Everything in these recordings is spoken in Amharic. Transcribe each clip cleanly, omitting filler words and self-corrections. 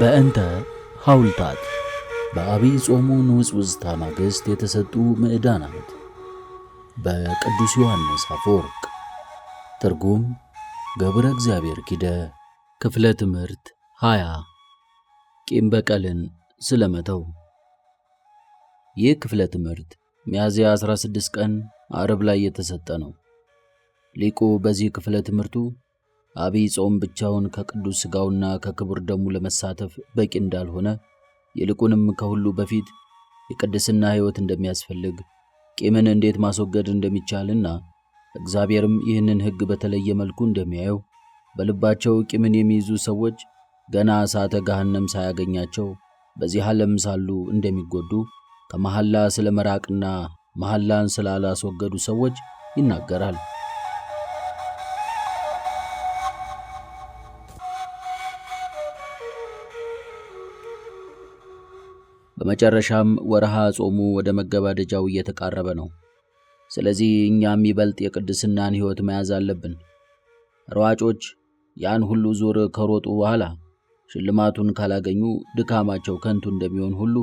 በእንተ ሐውልታት በአብይ ጾሙ ንውጽውጽታ ማግስት የተሰጡ ምዕዳናት በቅዱስ ዮሐንስ አፈወርቅ። ትርጉም ገብረ እግዚአብሔር ኪደ። ክፍለ ትምህርት 20 ቂም በቀልን ስለመተው። ይህ ክፍለ ትምህርት ሚያዝያ 16 ቀን ዓርብ ላይ የተሰጠ ነው። ሊቁ በዚህ ክፍለ ትምህርቱ አብይ ጾም ብቻውን ከቅዱስ ሥጋውና ከክቡር ደሙ ለመሳተፍ በቂ እንዳልሆነ፣ ይልቁንም ከሁሉ በፊት የቅድስና ሕይወት እንደሚያስፈልግ፣ ቂምን እንዴት ማስወገድ እንደሚቻልና እግዚአብሔርም ይህንን ሕግ በተለየ መልኩ እንደሚያየው፣ በልባቸው ቂምን የሚይዙ ሰዎች ገና እሳተ ገሃነም ሳያገኛቸው በዚህ ዓለም ሳሉ እንደሚጎዱ ከመሐላ ስለ መራቅና መሐላን ስላላስወገዱ ሰዎች ይናገራል። በመጨረሻም ወርሃ ጾሙ ወደ መገባደጃው እየተቃረበ ነው። ስለዚህ እኛም ይበልጥ የቅድስናን ሕይወት መያዝ አለብን። ሯጮች ያን ሁሉ ዙር ከሮጡ በኋላ ሽልማቱን ካላገኙ ድካማቸው ከንቱ እንደሚሆን ሁሉ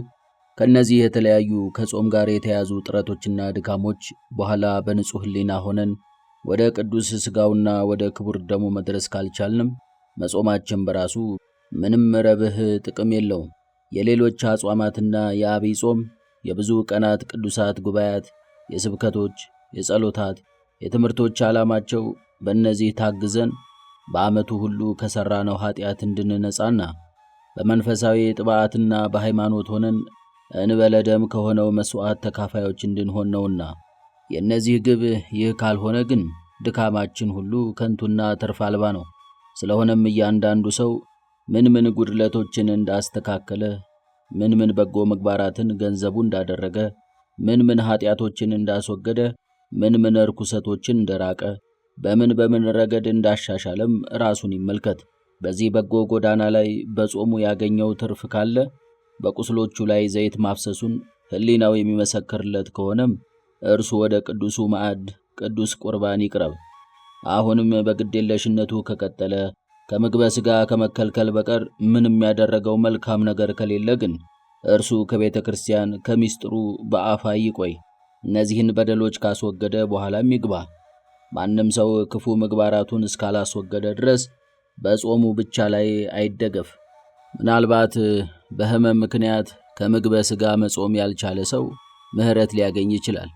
ከነዚህ የተለያዩ ከጾም ጋር የተያዙ ጥረቶችና ድካሞች በኋላ በንጹሕ ሕሊና ሆነን ወደ ቅዱስ ሥጋውና ወደ ክቡር ደሙ መድረስ ካልቻልንም መጾማችን በራሱ ምንም ረብህ ጥቅም የለውም። የሌሎች አጽዋማትና የአብይ ጾም የብዙ ቀናት ቅዱሳት ጉባኤያት፣ የስብከቶች፣ የጸሎታት፣ የትምህርቶች ዓላማቸው በእነዚህ ታግዘን በዓመቱ ሁሉ ከሠራነው ኀጢአት እንድንነጻና በመንፈሳዊ ጥባዓትና በሃይማኖት ሆነን እንበለ ደም ከሆነው መሥዋዕት ተካፋዮች እንድንሆን ነውና፣ የእነዚህ ግብ ይህ ካልሆነ ግን ድካማችን ሁሉ ከንቱና ትርፍ አልባ ነው። ስለሆነም እያንዳንዱ ሰው ምን ጉድለቶችን እንዳስተካከለ፣ ምን በጎ ምግባራትን ገንዘቡ እንዳደረገ፣ ምን ኀጢአቶችን እንዳስወገደ፣ ምን ርኩሰቶችን እንደራቀ፣ በምን ረገድ እንዳሻሻለም ራሱን ይመልከት። በዚህ በጎ ጎዳና ላይ በጾሙ ያገኘው ትርፍ ካለ በቁስሎቹ ላይ ዘይት ማፍሰሱን ሕሊናው የሚመሰክርለት ከሆነም እርሱ ወደ ቅዱሱ ማዕድ ቅዱስ ቁርባን ይቅረብ። አሁንም በግዴለሽነቱ ከቀጠለ ከምግበ ሥጋ ከመከልከል በቀር ምንም ያደረገው መልካም ነገር ከሌለ ግን እርሱ ከቤተ ክርስቲያን ከምስጢሩ በአፋ ይቆይ። እነዚህን በደሎች ካስወገደ በኋላም ይግባ። ማንም ሰው ክፉ ምግባራቱን እስካላስወገደ ድረስ በጾሙ ብቻ ላይ አይደገፍ። ምናልባት በሕመም ምክንያት ከምግበ ሥጋ መጾም ያልቻለ ሰው ምሕረት ሊያገኝ ይችላል።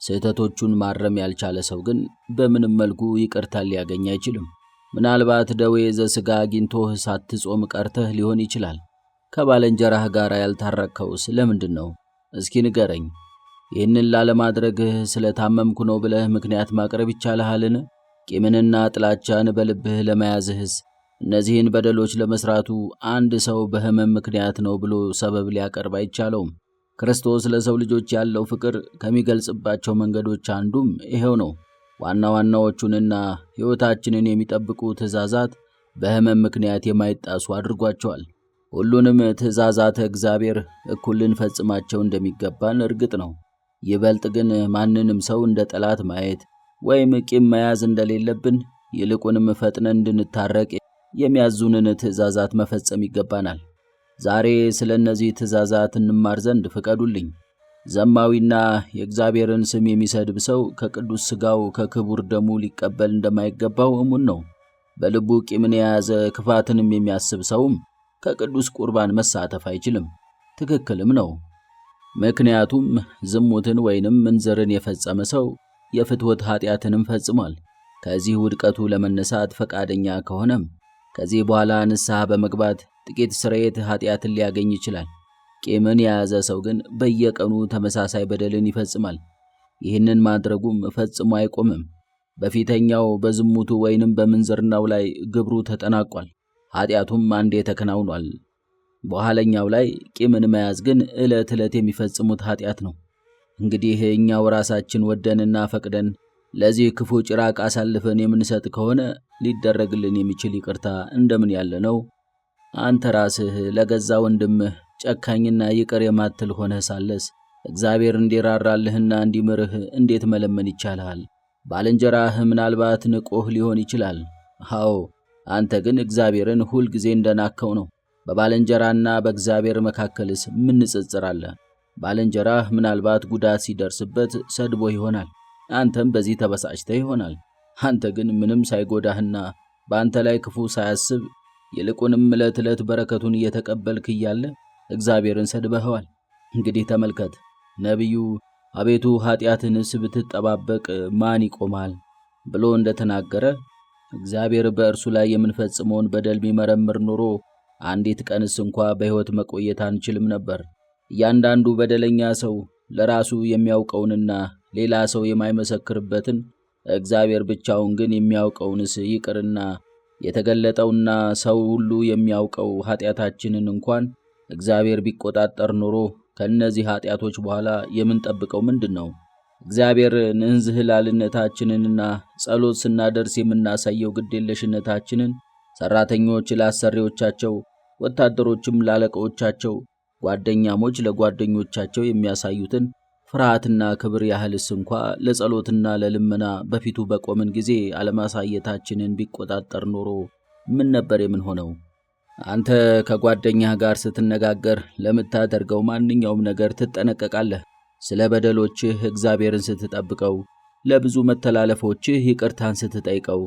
ስህተቶቹን ማረም ያልቻለ ሰው ግን በምንም መልኩ ይቅርታን ሊያገኝ አይችልም። ምናልባት ደዌ ዘሥጋ አግኝቶህ ሳትጾም ቀርተህ ሊሆን ይችላል። ከባልንጀራህ ጋር ያልታረቅኸውስ ለምንድን ነው? እስኪ ንገረኝ። ይህንን ላለማድረግህ ስለታመምኩ ነው ብለህ ምክንያት ማቅረብ ይቻልሃልን? ቂምንና ጥላቻን በልብህ ለመያዝህስ እነዚህን በደሎች ለመስራቱ አንድ ሰው በሕመም ምክንያት ነው ብሎ ሰበብ ሊያቀርብ አይቻለውም። ክርስቶስ ለሰው ልጆች ያለው ፍቅር ከሚገልጽባቸው መንገዶች አንዱም ይሄው ነው። ዋና ዋናዎቹንና ሕይወታችንን የሚጠብቁ ትእዛዛት በሕመም ምክንያት የማይጣሱ አድርጓቸዋል። ሁሉንም ትእዛዛተ እግዚአብሔር እኩል ልንፈጽማቸው እንደሚገባን እርግጥ ነው። ይበልጥ ግን ማንንም ሰው እንደ ጠላት ማየት ወይም ቂም መያዝ እንደሌለብን፣ ይልቁንም ፈጥነን እንድንታረቅ የሚያዙንን ትእዛዛት መፈጸም ይገባናል። ዛሬ ስለ እነዚህ ትእዛዛት እንማር ዘንድ ፍቀዱልኝ። ዘማዊና የእግዚአብሔርን ስም የሚሰድብ ሰው ከቅዱስ ሥጋው ከክቡር ደሙ ሊቀበል እንደማይገባው እሙን ነው። በልቡ ቂምን የያዘ ክፋትንም የሚያስብ ሰውም ከቅዱስ ቁርባን መሳተፍ አይችልም። ትክክልም ነው። ምክንያቱም ዝሙትን ወይንም ምንዝርን የፈጸመ ሰው የፍትወት ኀጢአትንም ፈጽሟል። ከዚህ ውድቀቱ ለመነሳት ፈቃደኛ ከሆነም ከዚህ በኋላ ንስሐ በመግባት ጥቂት ስርየት ኀጢአትን ሊያገኝ ይችላል። ቂምን የያዘ ሰው ግን በየቀኑ ተመሳሳይ በደልን ይፈጽማል። ይህንን ማድረጉም ፈጽሞ አይቆምም። በፊተኛው በዝሙቱ ወይንም በምንዝርናው ላይ ግብሩ ተጠናቋል፣ ኀጢአቱም አንዴ ተከናውኗል። በኋለኛው ላይ ቂምን መያዝ ግን ዕለት ዕለት የሚፈጽሙት ኀጢአት ነው። እንግዲህ እኛው ራሳችን ወደንና ፈቅደን ለዚህ ክፉ ጭራቅ አሳልፈን የምንሰጥ ከሆነ ሊደረግልን የሚችል ይቅርታ እንደምን ያለ ነው? አንተ ራስህ ለገዛ ወንድምህ ጨካኝና ይቅር የማትል ሆነህ ሳለስ እግዚአብሔር እንዲራራልህና እንዲምርህ እንዴት መለመን ይቻልሃል? ባልንጀራህ ምናልባት ንቆህ ሊሆን ይችላል። አዎ፣ አንተ ግን እግዚአብሔርን ሁል ጊዜ እንደናከው ነው። በባልንጀራና በእግዚአብሔር መካከልስ ምን ንጽጽር አለ? ባልንጀራህ ምናልባት ጉዳት ሲደርስበት ሰድቦ ይሆናል፣ አንተም በዚህ ተበሳጭተህ ይሆናል። አንተ ግን ምንም ሳይጎዳህና በአንተ ላይ ክፉ ሳያስብ ይልቁንም ዕለት ዕለት በረከቱን እየተቀበልክ እያለ እግዚአብሔርን ሰድበኸዋል። እንግዲህ ተመልከት፣ ነቢዩ አቤቱ ኃጢአትንስ ብትጠባበቅ ማን ይቆማል ብሎ እንደተናገረ እግዚአብሔር በእርሱ ላይ የምንፈጽመውን በደል ቢመረምር ኖሮ አንዲት ቀንስ እንኳ በሕይወት መቆየት አንችልም ነበር። እያንዳንዱ በደለኛ ሰው ለራሱ የሚያውቀውንና ሌላ ሰው የማይመሰክርበትን እግዚአብሔር ብቻውን ግን የሚያውቀውንስ ይቅርና የተገለጠውና ሰው ሁሉ የሚያውቀው ኃጢአታችንን እንኳን እግዚአብሔር ቢቆጣጠር ኖሮ ከእነዚህ ኃጢአቶች በኋላ የምንጠብቀው ምንድን ነው? እግዚአብሔር እንዝህላልነታችንንና ጸሎት ስናደርስ የምናሳየው ግዴለሽነታችንን ሠራተኞች ለአሰሪዎቻቸው፣ ወታደሮችም ላለቆቻቸው፣ ጓደኛሞች ለጓደኞቻቸው የሚያሳዩትን ፍርሃትና ክብር ያህልስ እንኳ ለጸሎትና ለልመና በፊቱ በቆምን ጊዜ አለማሳየታችንን ቢቆጣጠር ኖሮ ምን ነበር የምንሆነው? አንተ ከጓደኛህ ጋር ስትነጋገር ለምታደርገው ማንኛውም ነገር ትጠነቀቃለህ። ስለ በደሎችህ እግዚአብሔርን ስትጠብቀው፣ ለብዙ መተላለፎችህ ይቅርታን ስትጠይቀው፣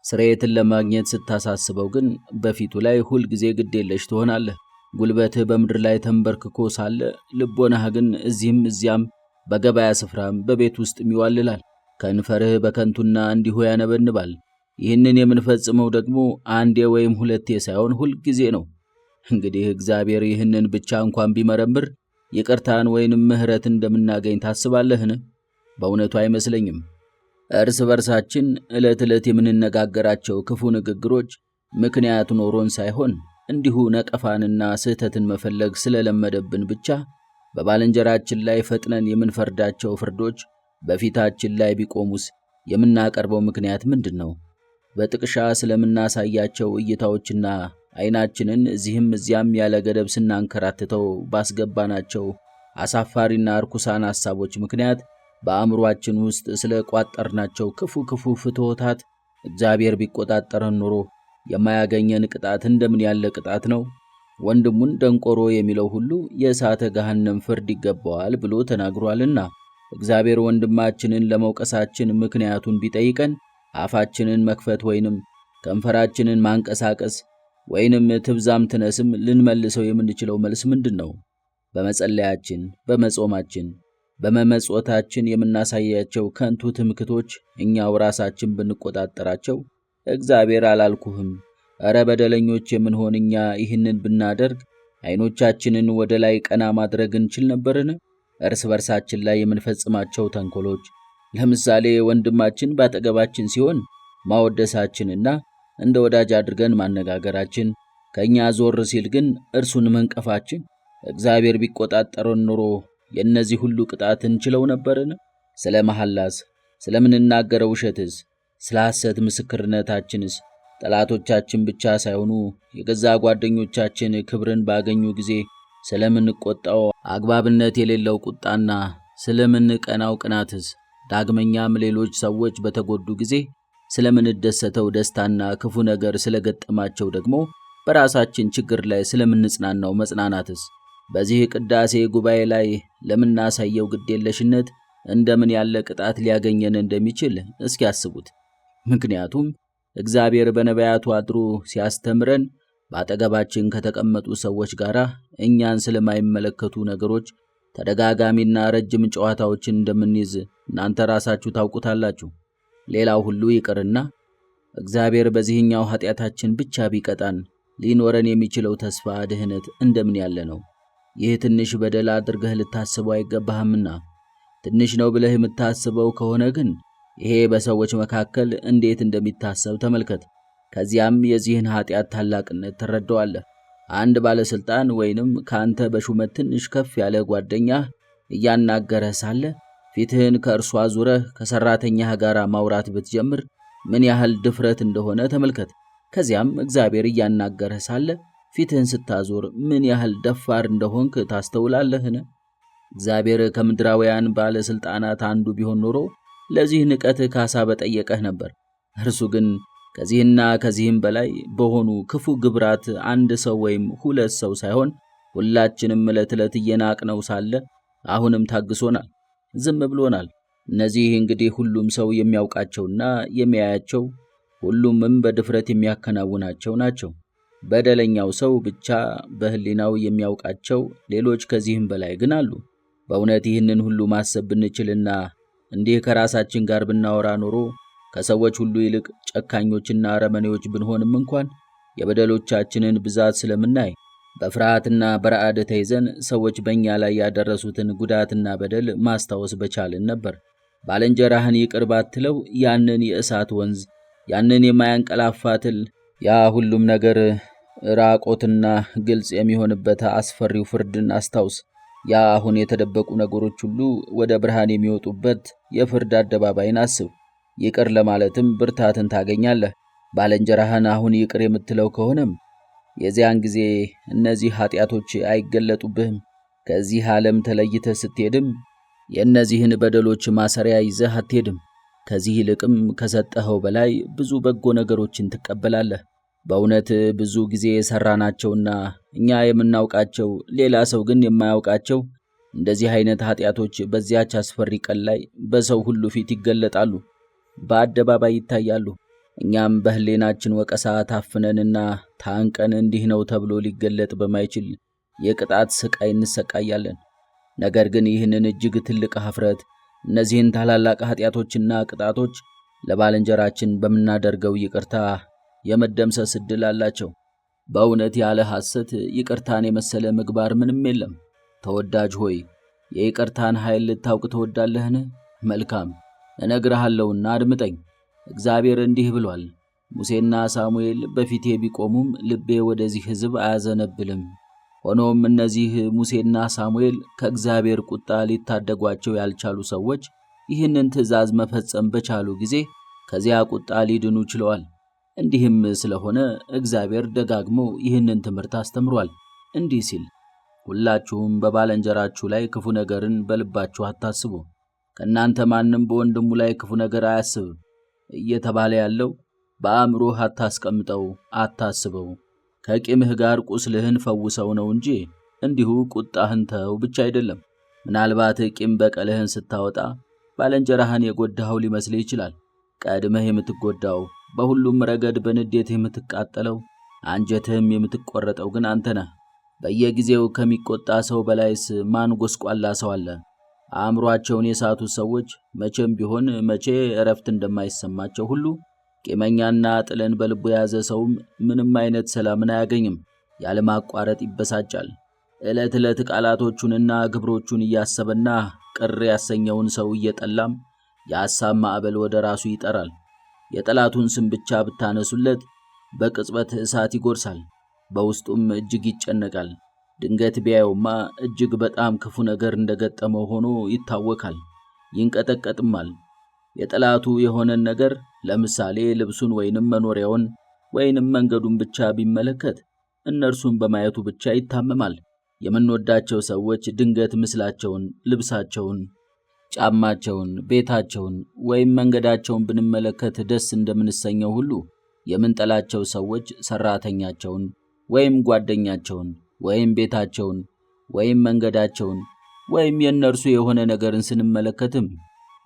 ስርየትን ለማግኘት ስታሳስበው ግን በፊቱ ላይ ሁልጊዜ ግዴለሽ ትሆናለህ። ጉልበትህ በምድር ላይ ተንበርክኮ ሳለ ልቦናህ ግን እዚህም እዚያም በገበያ ስፍራም በቤት ውስጥም ይዋልላል። ከንፈርህ በከንቱና እንዲሁ ያነበንባል። ይህንን የምንፈጽመው ደግሞ አንዴ ወይም ሁለቴ ሳይሆን ሁልጊዜ ነው። እንግዲህ እግዚአብሔር ይህንን ብቻ እንኳን ቢመረምር ይቅርታን ወይንም ምሕረትን እንደምናገኝ ታስባለህን? በእውነቱ አይመስለኝም። እርስ በርሳችን ዕለት ዕለት የምንነጋገራቸው ክፉ ንግግሮች ምክንያት ኖሮን ሳይሆን እንዲሁ ነቀፋንና ስህተትን መፈለግ ስለለመደብን ብቻ በባልንጀራችን ላይ ፈጥነን የምንፈርዳቸው ፍርዶች በፊታችን ላይ ቢቆሙስ የምናቀርበው ምክንያት ምንድን ነው? በጥቅሻ ስለምናሳያቸው እይታዎችና ዓይናችንን እዚህም እዚያም ያለ ገደብ ስናንከራትተው ባስገባናቸው አሳፋሪና ርኩሳን ሐሳቦች ምክንያት በአእምሮአችን ውስጥ ስለ ቋጠርናቸው ክፉ ክፉ ፍትወታት እግዚአብሔር ቢቆጣጠረን ኖሮ የማያገኘን ቅጣት እንደምን ያለ ቅጣት ነው? ወንድሙን ደንቆሮ የሚለው ሁሉ የእሳተ ገሃነም ፍርድ ይገባዋል ብሎ ተናግሯልና እግዚአብሔር ወንድማችንን ለመውቀሳችን ምክንያቱን ቢጠይቀን አፋችንን መክፈት ወይንም ከንፈራችንን ማንቀሳቀስ ወይንም ትብዛም ትነስም ልንመልሰው የምንችለው መልስ ምንድን ነው? በመጸለያችን፣ በመጾማችን፣ በመመጽወታችን የምናሳያቸው ከንቱ ትምክቶች እኛው ራሳችን ብንቆጣጠራቸው እግዚአብሔር አላልኩህም፣ እረ በደለኞች የምንሆን እኛ ይህንን ብናደርግ ዓይኖቻችንን ወደ ላይ ቀና ማድረግ እንችል ነበርን? እርስ በርሳችን ላይ የምንፈጽማቸው ተንኮሎች፣ ለምሳሌ ወንድማችን ባጠገባችን ሲሆን ማወደሳችንና እንደ ወዳጅ አድርገን ማነጋገራችን፣ ከእኛ ዞር ሲል ግን እርሱን መንቀፋችን እግዚአብሔር ቢቆጣጠረን ኖሮ የእነዚህ ሁሉ ቅጣት እንችለው ነበርን? ስለ መሐላስ፣ ስለምንናገረው ውሸትስ፣ ስለ ሐሰት ምስክርነታችንስ ጠላቶቻችን ብቻ ሳይሆኑ የገዛ ጓደኞቻችን ክብርን ባገኙ ጊዜ ስለምንቆጣው አግባብነት የሌለው ቁጣና ስለምንቀናው ቅናትስ፣ ዳግመኛም ሌሎች ሰዎች በተጎዱ ጊዜ ስለምንደሰተው ደስታና ክፉ ነገር ስለገጠማቸው ደግሞ በራሳችን ችግር ላይ ስለምንጽናናው መጽናናትስ በዚህ ቅዳሴ ጉባኤ ላይ ለምናሳየው ግዴለሽነት እንደምን ያለ ቅጣት ሊያገኘን እንደሚችል እስኪ ያስቡት። ምክንያቱም እግዚአብሔር በነቢያቱ አድሮ ሲያስተምረን በአጠገባችን ከተቀመጡ ሰዎች ጋር እኛን ስለማይመለከቱ ነገሮች ተደጋጋሚና ረጅም ጨዋታዎችን እንደምንይዝ እናንተ ራሳችሁ ታውቁታላችሁ። ሌላው ሁሉ ይቅርና እግዚአብሔር በዚህኛው ኃጢአታችን ብቻ ቢቀጣን ሊኖረን የሚችለው ተስፋ ድህነት እንደምን ያለ ነው? ይህ ትንሽ በደል አድርገህ ልታስበው አይገባህምና። ትንሽ ነው ብለህ የምታስበው ከሆነ ግን ይሄ በሰዎች መካከል እንዴት እንደሚታሰብ ተመልከት። ከዚያም የዚህን ኃጢአት ታላቅነት ትረዳዋለህ። አንድ ባለስልጣን ወይንም ካንተ በሹመት ትንሽ ከፍ ያለ ጓደኛህ እያናገረህ ሳለ ፊትህን ከእርሷ ዙረህ ከሰራተኛህ ጋር ማውራት ብትጀምር ምን ያህል ድፍረት እንደሆነ ተመልከት። ከዚያም እግዚአብሔር እያናገረህ ሳለ ፊትህን ስታዞር ምን ያህል ደፋር እንደሆንክ ታስተውላለህን? እግዚአብሔር ከምድራውያን ባለስልጣናት አንዱ ቢሆን ኖሮ ለዚህ ንቀትህ ካሳ በጠየቀህ ነበር። እርሱ ግን ከዚህና ከዚህም በላይ በሆኑ ክፉ ግብራት አንድ ሰው ወይም ሁለት ሰው ሳይሆን ሁላችንም ዕለት ዕለት እየናቅነው ሳለ አሁንም ታግሶናል፣ ዝም ብሎናል። እነዚህ እንግዲህ ሁሉም ሰው የሚያውቃቸውና የሚያያቸው ሁሉምም በድፍረት የሚያከናውናቸው ናቸው። በደለኛው ሰው ብቻ በሕሊናው የሚያውቃቸው ሌሎች ከዚህም በላይ ግን አሉ። በእውነት ይህንን ሁሉ ማሰብ ብንችልና እንዲህ ከራሳችን ጋር ብናወራ ኖሮ ከሰዎች ሁሉ ይልቅ ጨካኞችና አረመኔዎች ብንሆንም እንኳን የበደሎቻችንን ብዛት ስለምናይ በፍርሃትና በረዓድ ተይዘን ሰዎች በእኛ ላይ ያደረሱትን ጉዳትና በደል ማስታወስ በቻልን ነበር። ባልንጀራህን ይቅር ባትለው ያንን የእሳት ወንዝ፣ ያንን የማያንቀላፋ ትል፣ ያ ሁሉም ነገር ራቆትና ግልጽ የሚሆንበት አስፈሪው ፍርድን አስታውስ። ያ አሁን የተደበቁ ነገሮች ሁሉ ወደ ብርሃን የሚወጡበት የፍርድ አደባባይን አስብ። ይቅር ለማለትም ብርታትን ታገኛለህ። ባልንጀራህን አሁን ይቅር የምትለው ከሆነም የዚያን ጊዜ እነዚህ ኃጢአቶች አይገለጡብህም። ከዚህ ዓለም ተለይተህ ስትሄድም የእነዚህን በደሎች ማሰሪያ ይዘህ አትሄድም። ከዚህ ይልቅም ከሰጠኸው በላይ ብዙ በጎ ነገሮችን ትቀበላለህ። በእውነት ብዙ ጊዜ የሠራናቸውና እኛ የምናውቃቸው ሌላ ሰው ግን የማያውቃቸው እንደዚህ አይነት ኃጢአቶች በዚያች አስፈሪ ቀን ላይ በሰው ሁሉ ፊት ይገለጣሉ፣ በአደባባይ ይታያሉ። እኛም በሕሊናችን ወቀሳ ታፍነንና ታንቀን እንዲህ ነው ተብሎ ሊገለጥ በማይችል የቅጣት ስቃይ እንሰቃያለን። ነገር ግን ይህንን እጅግ ትልቅ ኀፍረት፣ እነዚህን ታላላቅ ኃጢአቶችና ቅጣቶች ለባልንጀራችን በምናደርገው ይቅርታ የመደምሰስ ዕድል አላቸው። በእውነት ያለ ሐሰት ይቅርታን የመሰለ ምግባር ምንም የለም። ተወዳጅ ሆይ የይቅርታን ኃይል ልታውቅ ትወዳለህን? መልካም እነግርሃለሁና አድምጠኝ። እግዚአብሔር እንዲህ ብሏል፣ ሙሴና ሳሙኤል በፊቴ ቢቆሙም ልቤ ወደዚህ ሕዝብ አያዘነብልም። ሆኖም እነዚህ ሙሴና ሳሙኤል ከእግዚአብሔር ቁጣ ሊታደጓቸው ያልቻሉ ሰዎች ይህንን ትእዛዝ መፈጸም በቻሉ ጊዜ ከዚያ ቁጣ ሊድኑ ችለዋል። እንዲህም ስለሆነ እግዚአብሔር ደጋግሞ ይህንን ትምህርት አስተምሯል እንዲህ ሲል፣ ሁላችሁም በባልንጀራችሁ ላይ ክፉ ነገርን በልባችሁ አታስቡ። ከእናንተ ማንም በወንድሙ ላይ ክፉ ነገር አያስብ እየተባለ ያለው በአእምሮህ አታስቀምጠው፣ አታስበው። ከቂምህ ጋር ቁስልህን ፈውሰው ነው እንጂ እንዲሁ ቁጣህን ተው ብቻ አይደለም። ምናልባት ቂም በቀልህን ስታወጣ ባልንጀራህን የጎዳኸው ሊመስልህ ይችላል። ቀድመህ የምትጎዳው፣ በሁሉም ረገድ በንዴት የምትቃጠለው፣ አንጀትህም የምትቆረጠው ግን አንተ ነህ። በየጊዜው ከሚቆጣ ሰው በላይስ ማን ጎስቋላ ሰው አለ? አእምሮአቸውን የሳቱ ሰዎች መቼም ቢሆን መቼ እረፍት እንደማይሰማቸው ሁሉ ቂመኛና ጥልን በልቡ የያዘ ሰውም ምንም አይነት ሰላምን አያገኝም። ያለማቋረጥ ይበሳጫል። ዕለት ዕለት ቃላቶቹንና ግብሮቹን እያሰበና ቅር ያሰኘውን ሰው እየጠላም የሐሳብ ማዕበል ወደ ራሱ ይጠራል። የጠላቱን ስም ብቻ ብታነሱለት በቅጽበት እሳት ይጎርሳል። በውስጡም እጅግ ይጨነቃል። ድንገት ቢያየውማ እጅግ በጣም ክፉ ነገር እንደገጠመው ሆኖ ይታወካል፣ ይንቀጠቀጥማል። የጠላቱ የሆነን ነገር ለምሳሌ ልብሱን ወይንም መኖሪያውን ወይንም መንገዱን ብቻ ቢመለከት እነርሱን በማየቱ ብቻ ይታመማል። የምንወዳቸው ሰዎች ድንገት ምስላቸውን፣ ልብሳቸውን፣ ጫማቸውን፣ ቤታቸውን ወይም መንገዳቸውን ብንመለከት ደስ እንደምንሰኘው ሁሉ የምንጠላቸው ሰዎች ሰራተኛቸውን ወይም ጓደኛቸውን ወይም ቤታቸውን ወይም መንገዳቸውን ወይም የእነርሱ የሆነ ነገርን ስንመለከትም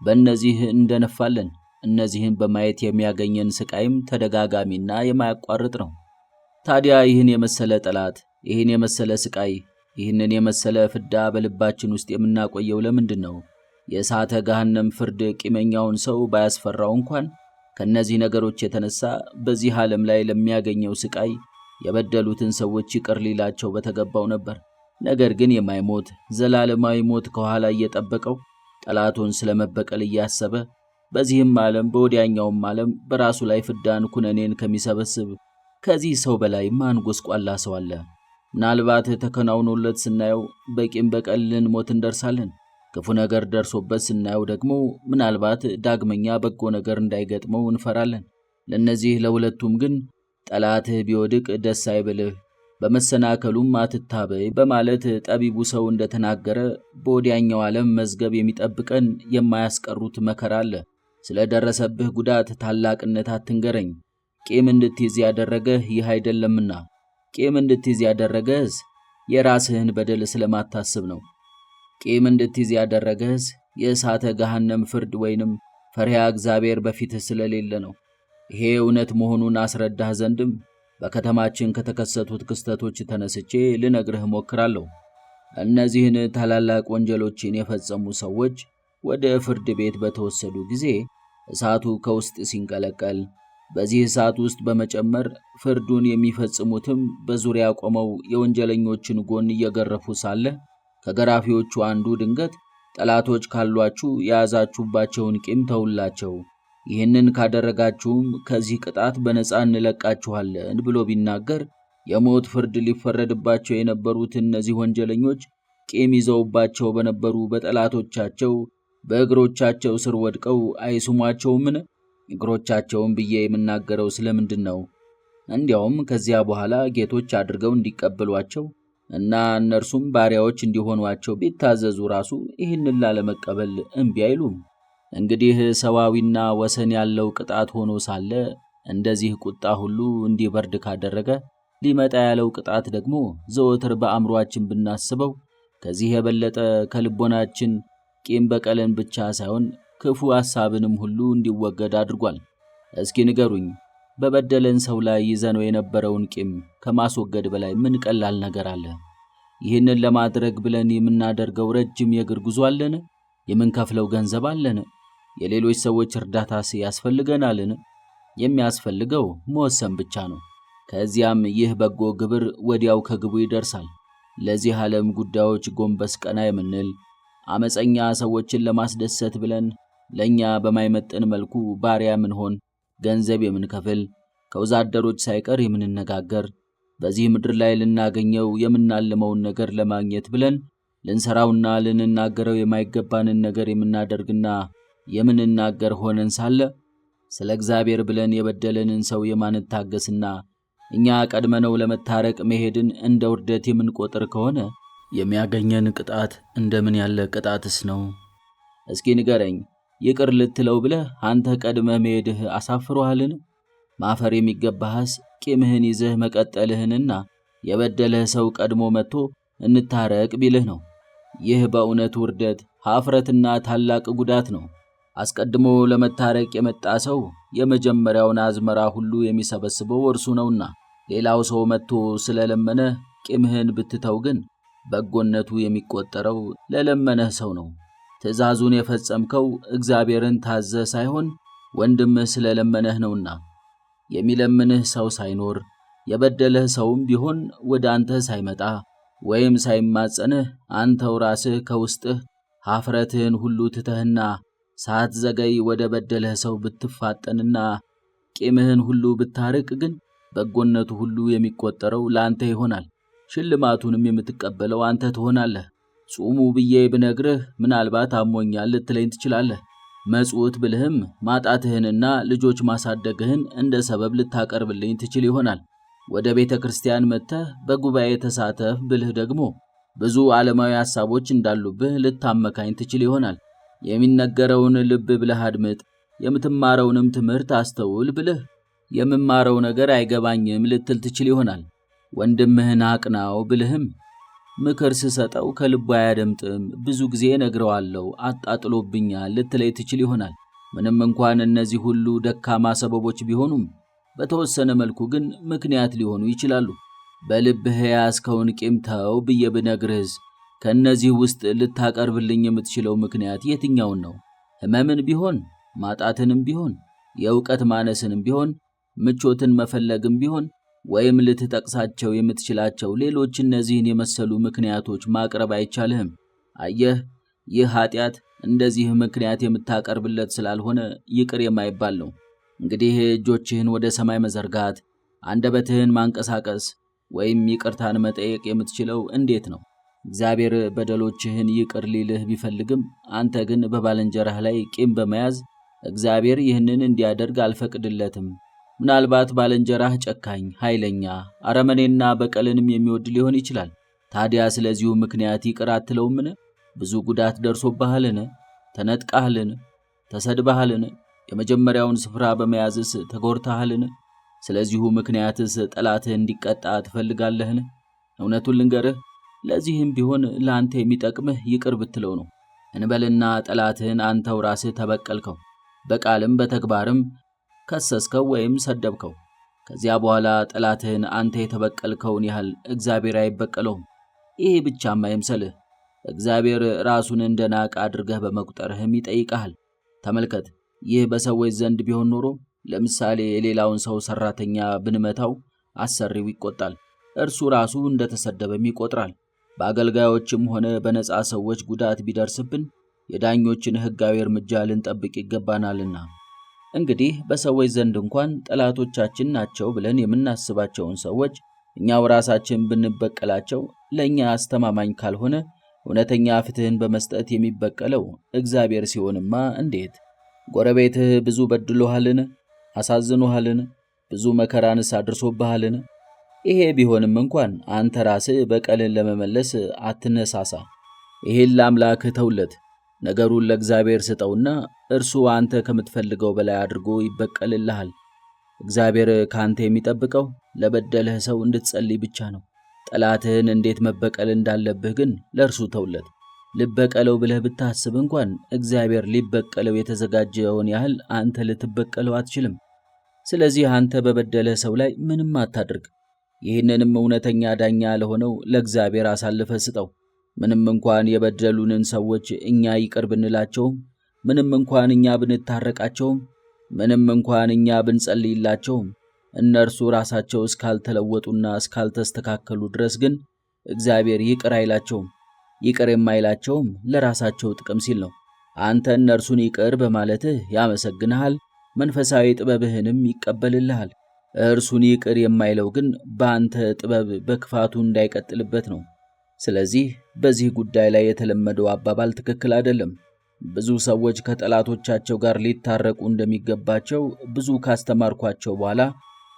በእነዚህ እንደነፋለን። እነዚህን በማየት የሚያገኘን ስቃይም ተደጋጋሚና የማያቋርጥ ነው። ታዲያ ይህን የመሰለ ጠላት፣ ይህን የመሰለ ስቃይ፣ ይህንን የመሰለ ፍዳ በልባችን ውስጥ የምናቆየው ለምንድን ነው? የእሳተ ገሃነም ፍርድ ቂመኛውን ሰው ባያስፈራው እንኳን ከእነዚህ ነገሮች የተነሳ በዚህ ዓለም ላይ ለሚያገኘው ስቃይ የበደሉትን ሰዎች ይቅር ሊላቸው በተገባው ነበር። ነገር ግን የማይሞት ዘላለማዊ ሞት ከኋላ እየጠበቀው ጠላቱን ስለመበቀል እያሰበ በዚህም ዓለም በወዲያኛውም ዓለም በራሱ ላይ ፍዳን ኩነኔን ከሚሰበስብ ከዚህ ሰው በላይ ማን ጎስቋላ ሰው አለ? ምናልባት ተከናውኖለት ስናየው በቂም በቀል ልንሞት እንደርሳለን። ክፉ ነገር ደርሶበት ስናየው ደግሞ ምናልባት ዳግመኛ በጎ ነገር እንዳይገጥመው እንፈራለን። ለእነዚህ ለሁለቱም ግን ጠላትህ ቢወድቅ ደስ አይበልህ፣ በመሰናከሉም አትታበይ በማለት ጠቢቡ ሰው እንደተናገረ በወዲያኛው ዓለም መዝገብ የሚጠብቀን የማያስቀሩት መከራ አለ። ስለ ደረሰብህ ጉዳት ታላቅነት አትንገረኝ፣ ቂም እንድትይዝ ያደረገህ ይህ አይደለምና። ቂም እንድትይዝ ያደረገህስ የራስህን በደል ስለማታስብ ነው። ቂም እንድትይዝ ያደረገህስ የእሳተ ገሃነም ፍርድ ወይንም ፈሪሃ እግዚአብሔር በፊትህ ስለሌለ ነው። ይሄ እውነት መሆኑን አስረዳህ ዘንድም በከተማችን ከተከሰቱት ክስተቶች ተነስቼ ልነግርህ ሞክራለሁ። እነዚህን ታላላቅ ወንጀሎችን የፈጸሙ ሰዎች ወደ ፍርድ ቤት በተወሰዱ ጊዜ እሳቱ ከውስጥ ሲንቀለቀል፣ በዚህ እሳት ውስጥ በመጨመር ፍርዱን የሚፈጽሙትም በዙሪያ ቆመው የወንጀለኞችን ጎን እየገረፉ ሳለ ከገራፊዎቹ አንዱ ድንገት ጠላቶች ካሏችሁ የያዛችሁባቸውን ቂም ተውላቸው፣ ይህንን ካደረጋችሁም ከዚህ ቅጣት በነፃ እንለቃችኋለን ብሎ ቢናገር የሞት ፍርድ ሊፈረድባቸው የነበሩት እነዚህ ወንጀለኞች ቂም ይዘውባቸው በነበሩ በጠላቶቻቸው በእግሮቻቸው ስር ወድቀው አይስሟቸውምን? እግሮቻቸውን ብዬ የምናገረው ስለምንድን ነው? እንዲያውም ከዚያ በኋላ ጌቶች አድርገው እንዲቀበሏቸው እና እነርሱም ባሪያዎች እንዲሆኗቸው ቢታዘዙ ራሱ ይህንን ላለመቀበል እምቢ አይሉም። እንግዲህ ሰዋዊና ወሰን ያለው ቅጣት ሆኖ ሳለ እንደዚህ ቁጣ ሁሉ እንዲበርድ ካደረገ ሊመጣ ያለው ቅጣት ደግሞ ዘወትር በአእምሮአችን ብናስበው ከዚህ የበለጠ ከልቦናችን ቂም በቀልን ብቻ ሳይሆን ክፉ ሐሳብንም ሁሉ እንዲወገድ አድርጓል። እስኪ ንገሩኝ፣ በበደለን ሰው ላይ ይዘነው የነበረውን ቂም ከማስወገድ በላይ ምን ቀላል ነገር አለ? ይህንን ለማድረግ ብለን የምናደርገው ረጅም የእግር ጉዞ አለን? የምንከፍለው ገንዘብ አለን? የሌሎች ሰዎች እርዳታስ ያስፈልገናልን? የሚያስፈልገው መወሰን ብቻ ነው። ከዚያም ይህ በጎ ግብር ወዲያው ከግቡ ይደርሳል። ለዚህ ዓለም ጉዳዮች ጎንበስ ቀና የምንል አመፀኛ ሰዎችን ለማስደሰት ብለን ለኛ በማይመጥን መልኩ ባሪያ ምንሆን፣ ገንዘብ የምንከፍል፣ ከወዛደሮች ሳይቀር የምንነጋገር፣ በዚህ ምድር ላይ ልናገኘው የምናልመውን ነገር ለማግኘት ብለን ልንሰራውና ልንናገረው የማይገባንን ነገር የምናደርግና የምንናገር ሆነን ሳለ ስለ እግዚአብሔር ብለን የበደለንን ሰው የማንታገስና እኛ ቀድመነው ለመታረቅ መሄድን እንደ ውርደት የምንቆጥር ከሆነ የሚያገኘን ቅጣት እንደምን ያለ ቅጣትስ ነው? እስኪ ንገረኝ፣ ይቅር ልትለው ብለህ አንተ ቀድመህ መሄድህ አሳፍሮሃልን? ማፈር የሚገባህስ ቂምህን ይዘህ መቀጠልህንና የበደለህ ሰው ቀድሞ መጥቶ እንታረቅ ቢልህ ነው። ይህ በእውነት ውርደት፣ ኀፍረትና ታላቅ ጉዳት ነው። አስቀድሞ ለመታረቅ የመጣ ሰው የመጀመሪያውን አዝመራ ሁሉ የሚሰበስበው እርሱ ነውና፣ ሌላው ሰው መጥቶ ስለለመነህ ቂምህን ብትተው ግን በጎነቱ የሚቆጠረው ለለመነህ ሰው ነው። ትእዛዙን የፈጸምከው እግዚአብሔርን ታዘህ ሳይሆን ወንድምህ ስለለመነህ ነውና። የሚለምንህ ሰው ሳይኖር የበደለህ ሰውም ቢሆን ወደ አንተ ሳይመጣ ወይም ሳይማጸንህ አንተው ራስህ ከውስጥህ ኀፍረትህን ሁሉ ትተህና ሳትዘገይ ወደ በደለህ ሰው ብትፋጠንና ቂምህን ሁሉ ብታርቅ ግን በጎነቱ ሁሉ የሚቆጠረው ለአንተ ይሆናል። ሽልማቱንም የምትቀበለው አንተ ትሆናለህ። ጹሙ ብዬ ብነግርህ ምናልባት አሞኛል ልትለኝ ትችላለህ። መጽውት ብልህም ማጣትህንና ልጆች ማሳደግህን እንደ ሰበብ ልታቀርብልኝ ትችል ይሆናል። ወደ ቤተ ክርስቲያን መጥተህ በጉባኤ ተሳተፍ ብልህ ደግሞ ብዙ ዓለማዊ ሐሳቦች እንዳሉብህ ልታመካኝ ትችል ይሆናል። የሚነገረውን ልብ ብለህ አድምጥ፣ የምትማረውንም ትምህርት አስተውል ብልህ የምማረው ነገር አይገባኝም ልትል ትችል ይሆናል። ወንድምህን አቅናው ብልህም ምክር ስሰጠው ከልቡ አያደምጥም፣ ብዙ ጊዜ ነግረዋለሁ አጣጥሎብኛል ልትለይ ትችል ይሆናል። ምንም እንኳን እነዚህ ሁሉ ደካማ ሰበቦች ቢሆኑም በተወሰነ መልኩ ግን ምክንያት ሊሆኑ ይችላሉ። በልብህ የያዝከውን ቂም ተው ብዬ ብነግርህስ ከእነዚህ ውስጥ ልታቀርብልኝ የምትችለው ምክንያት የትኛውን ነው? ሕመምን ቢሆን፣ ማጣትንም ቢሆን፣ የእውቀት ማነስንም ቢሆን፣ ምቾትን መፈለግም ቢሆን ወይም ልትጠቅሳቸው የምትችላቸው ሌሎች እነዚህን የመሰሉ ምክንያቶች ማቅረብ አይቻልህም። አየህ፣ ይህ ኃጢአት እንደዚህ ምክንያት የምታቀርብለት ስላልሆነ ይቅር የማይባል ነው። እንግዲህ እጆችህን ወደ ሰማይ መዘርጋት፣ አንደበትህን ማንቀሳቀስ ወይም ይቅርታን መጠየቅ የምትችለው እንዴት ነው? እግዚአብሔር በደሎችህን ይቅር ሊልህ ቢፈልግም አንተ ግን በባልንጀራህ ላይ ቂም በመያዝ እግዚአብሔር ይህንን እንዲያደርግ አልፈቅድለትም። ምናልባት ባልንጀራህ ጨካኝ፣ ኃይለኛ፣ አረመኔና በቀልንም የሚወድ ሊሆን ይችላል። ታዲያ ስለዚሁ ምክንያት ይቅር አትለውምን? ብዙ ጉዳት ደርሶብሃልን? ተነጥቃህልን? ተሰድበሃልን? የመጀመሪያውን ስፍራ በመያዝስ ተጎድተሃልን? ስለዚሁ ምክንያትስ ጠላትህ እንዲቀጣ ትፈልጋለህን? እውነቱን ልንገርህ፣ ለዚህም ቢሆን ለአንተ የሚጠቅምህ ይቅር ብትለው ነው። እንበልና ጠላትህን አንተው ራስህ ተበቀልከው፣ በቃልም በተግባርም ከሰስከው ወይም ሰደብከው። ከዚያ በኋላ ጠላትህን አንተ የተበቀልከውን ያህል እግዚአብሔር አይበቀለውም። ይህ ብቻም አይምሰልህ፣ እግዚአብሔር ራሱን እንደ ናቅ አድርገህ በመቁጠርህም ይጠይቅሃል። ተመልከት፣ ይህ በሰዎች ዘንድ ቢሆን ኖሮ ለምሳሌ የሌላውን ሰው ሰራተኛ ብንመታው አሰሪው ይቆጣል፣ እርሱ ራሱ እንደተሰደበም ይቆጥራል። በአገልጋዮችም ሆነ በነፃ ሰዎች ጉዳት ቢደርስብን የዳኞችን ሕጋዊ እርምጃ ልንጠብቅ ይገባናልና። እንግዲህ በሰዎች ዘንድ እንኳን ጠላቶቻችን ናቸው ብለን የምናስባቸውን ሰዎች እኛው ራሳችን ብንበቀላቸው ለእኛ አስተማማኝ ካልሆነ እውነተኛ ፍትህን በመስጠት የሚበቀለው እግዚአብሔር ሲሆንማ እንዴት? ጎረቤትህ ብዙ በድሎሃልን? አሳዝኖሃልን? ብዙ መከራንስ አድርሶብሃልን? ይሄ ቢሆንም እንኳን አንተ ራስህ በቀልን ለመመለስ አትነሳሳ። ይሄን ለአምላክህ ተውለት። ነገሩን ለእግዚአብሔር ስጠውና እርሱ አንተ ከምትፈልገው በላይ አድርጎ ይበቀልልሃል። እግዚአብሔር ካንተ የሚጠብቀው ለበደለህ ሰው እንድትጸልይ ብቻ ነው። ጠላትህን እንዴት መበቀል እንዳለብህ ግን ለእርሱ ተውለት። ልበቀለው ብለህ ብታስብ እንኳን እግዚአብሔር ሊበቀለው የተዘጋጀውን ያህል አንተ ልትበቀለው አትችልም። ስለዚህ አንተ በበደለህ ሰው ላይ ምንም አታድርግ። ይህንንም እውነተኛ ዳኛ ለሆነው ለእግዚአብሔር አሳልፈህ ስጠው። ምንም እንኳን የበደሉንን ሰዎች እኛ ይቅር ብንላቸውም፣ ምንም እንኳን እኛ ብንታረቃቸውም፣ ምንም እንኳን እኛ ብንጸልይላቸውም እነርሱ ራሳቸው እስካልተለወጡና እስካልተስተካከሉ ድረስ ግን እግዚአብሔር ይቅር አይላቸውም። ይቅር የማይላቸውም ለራሳቸው ጥቅም ሲል ነው። አንተ እነርሱን ይቅር በማለትህ ያመሰግንሃል፣ መንፈሳዊ ጥበብህንም ይቀበልልሃል። እርሱን ይቅር የማይለው ግን በአንተ ጥበብ በክፋቱ እንዳይቀጥልበት ነው። ስለዚህ በዚህ ጉዳይ ላይ የተለመደው አባባል ትክክል አይደለም። ብዙ ሰዎች ከጠላቶቻቸው ጋር ሊታረቁ እንደሚገባቸው ብዙ ካስተማርኳቸው በኋላ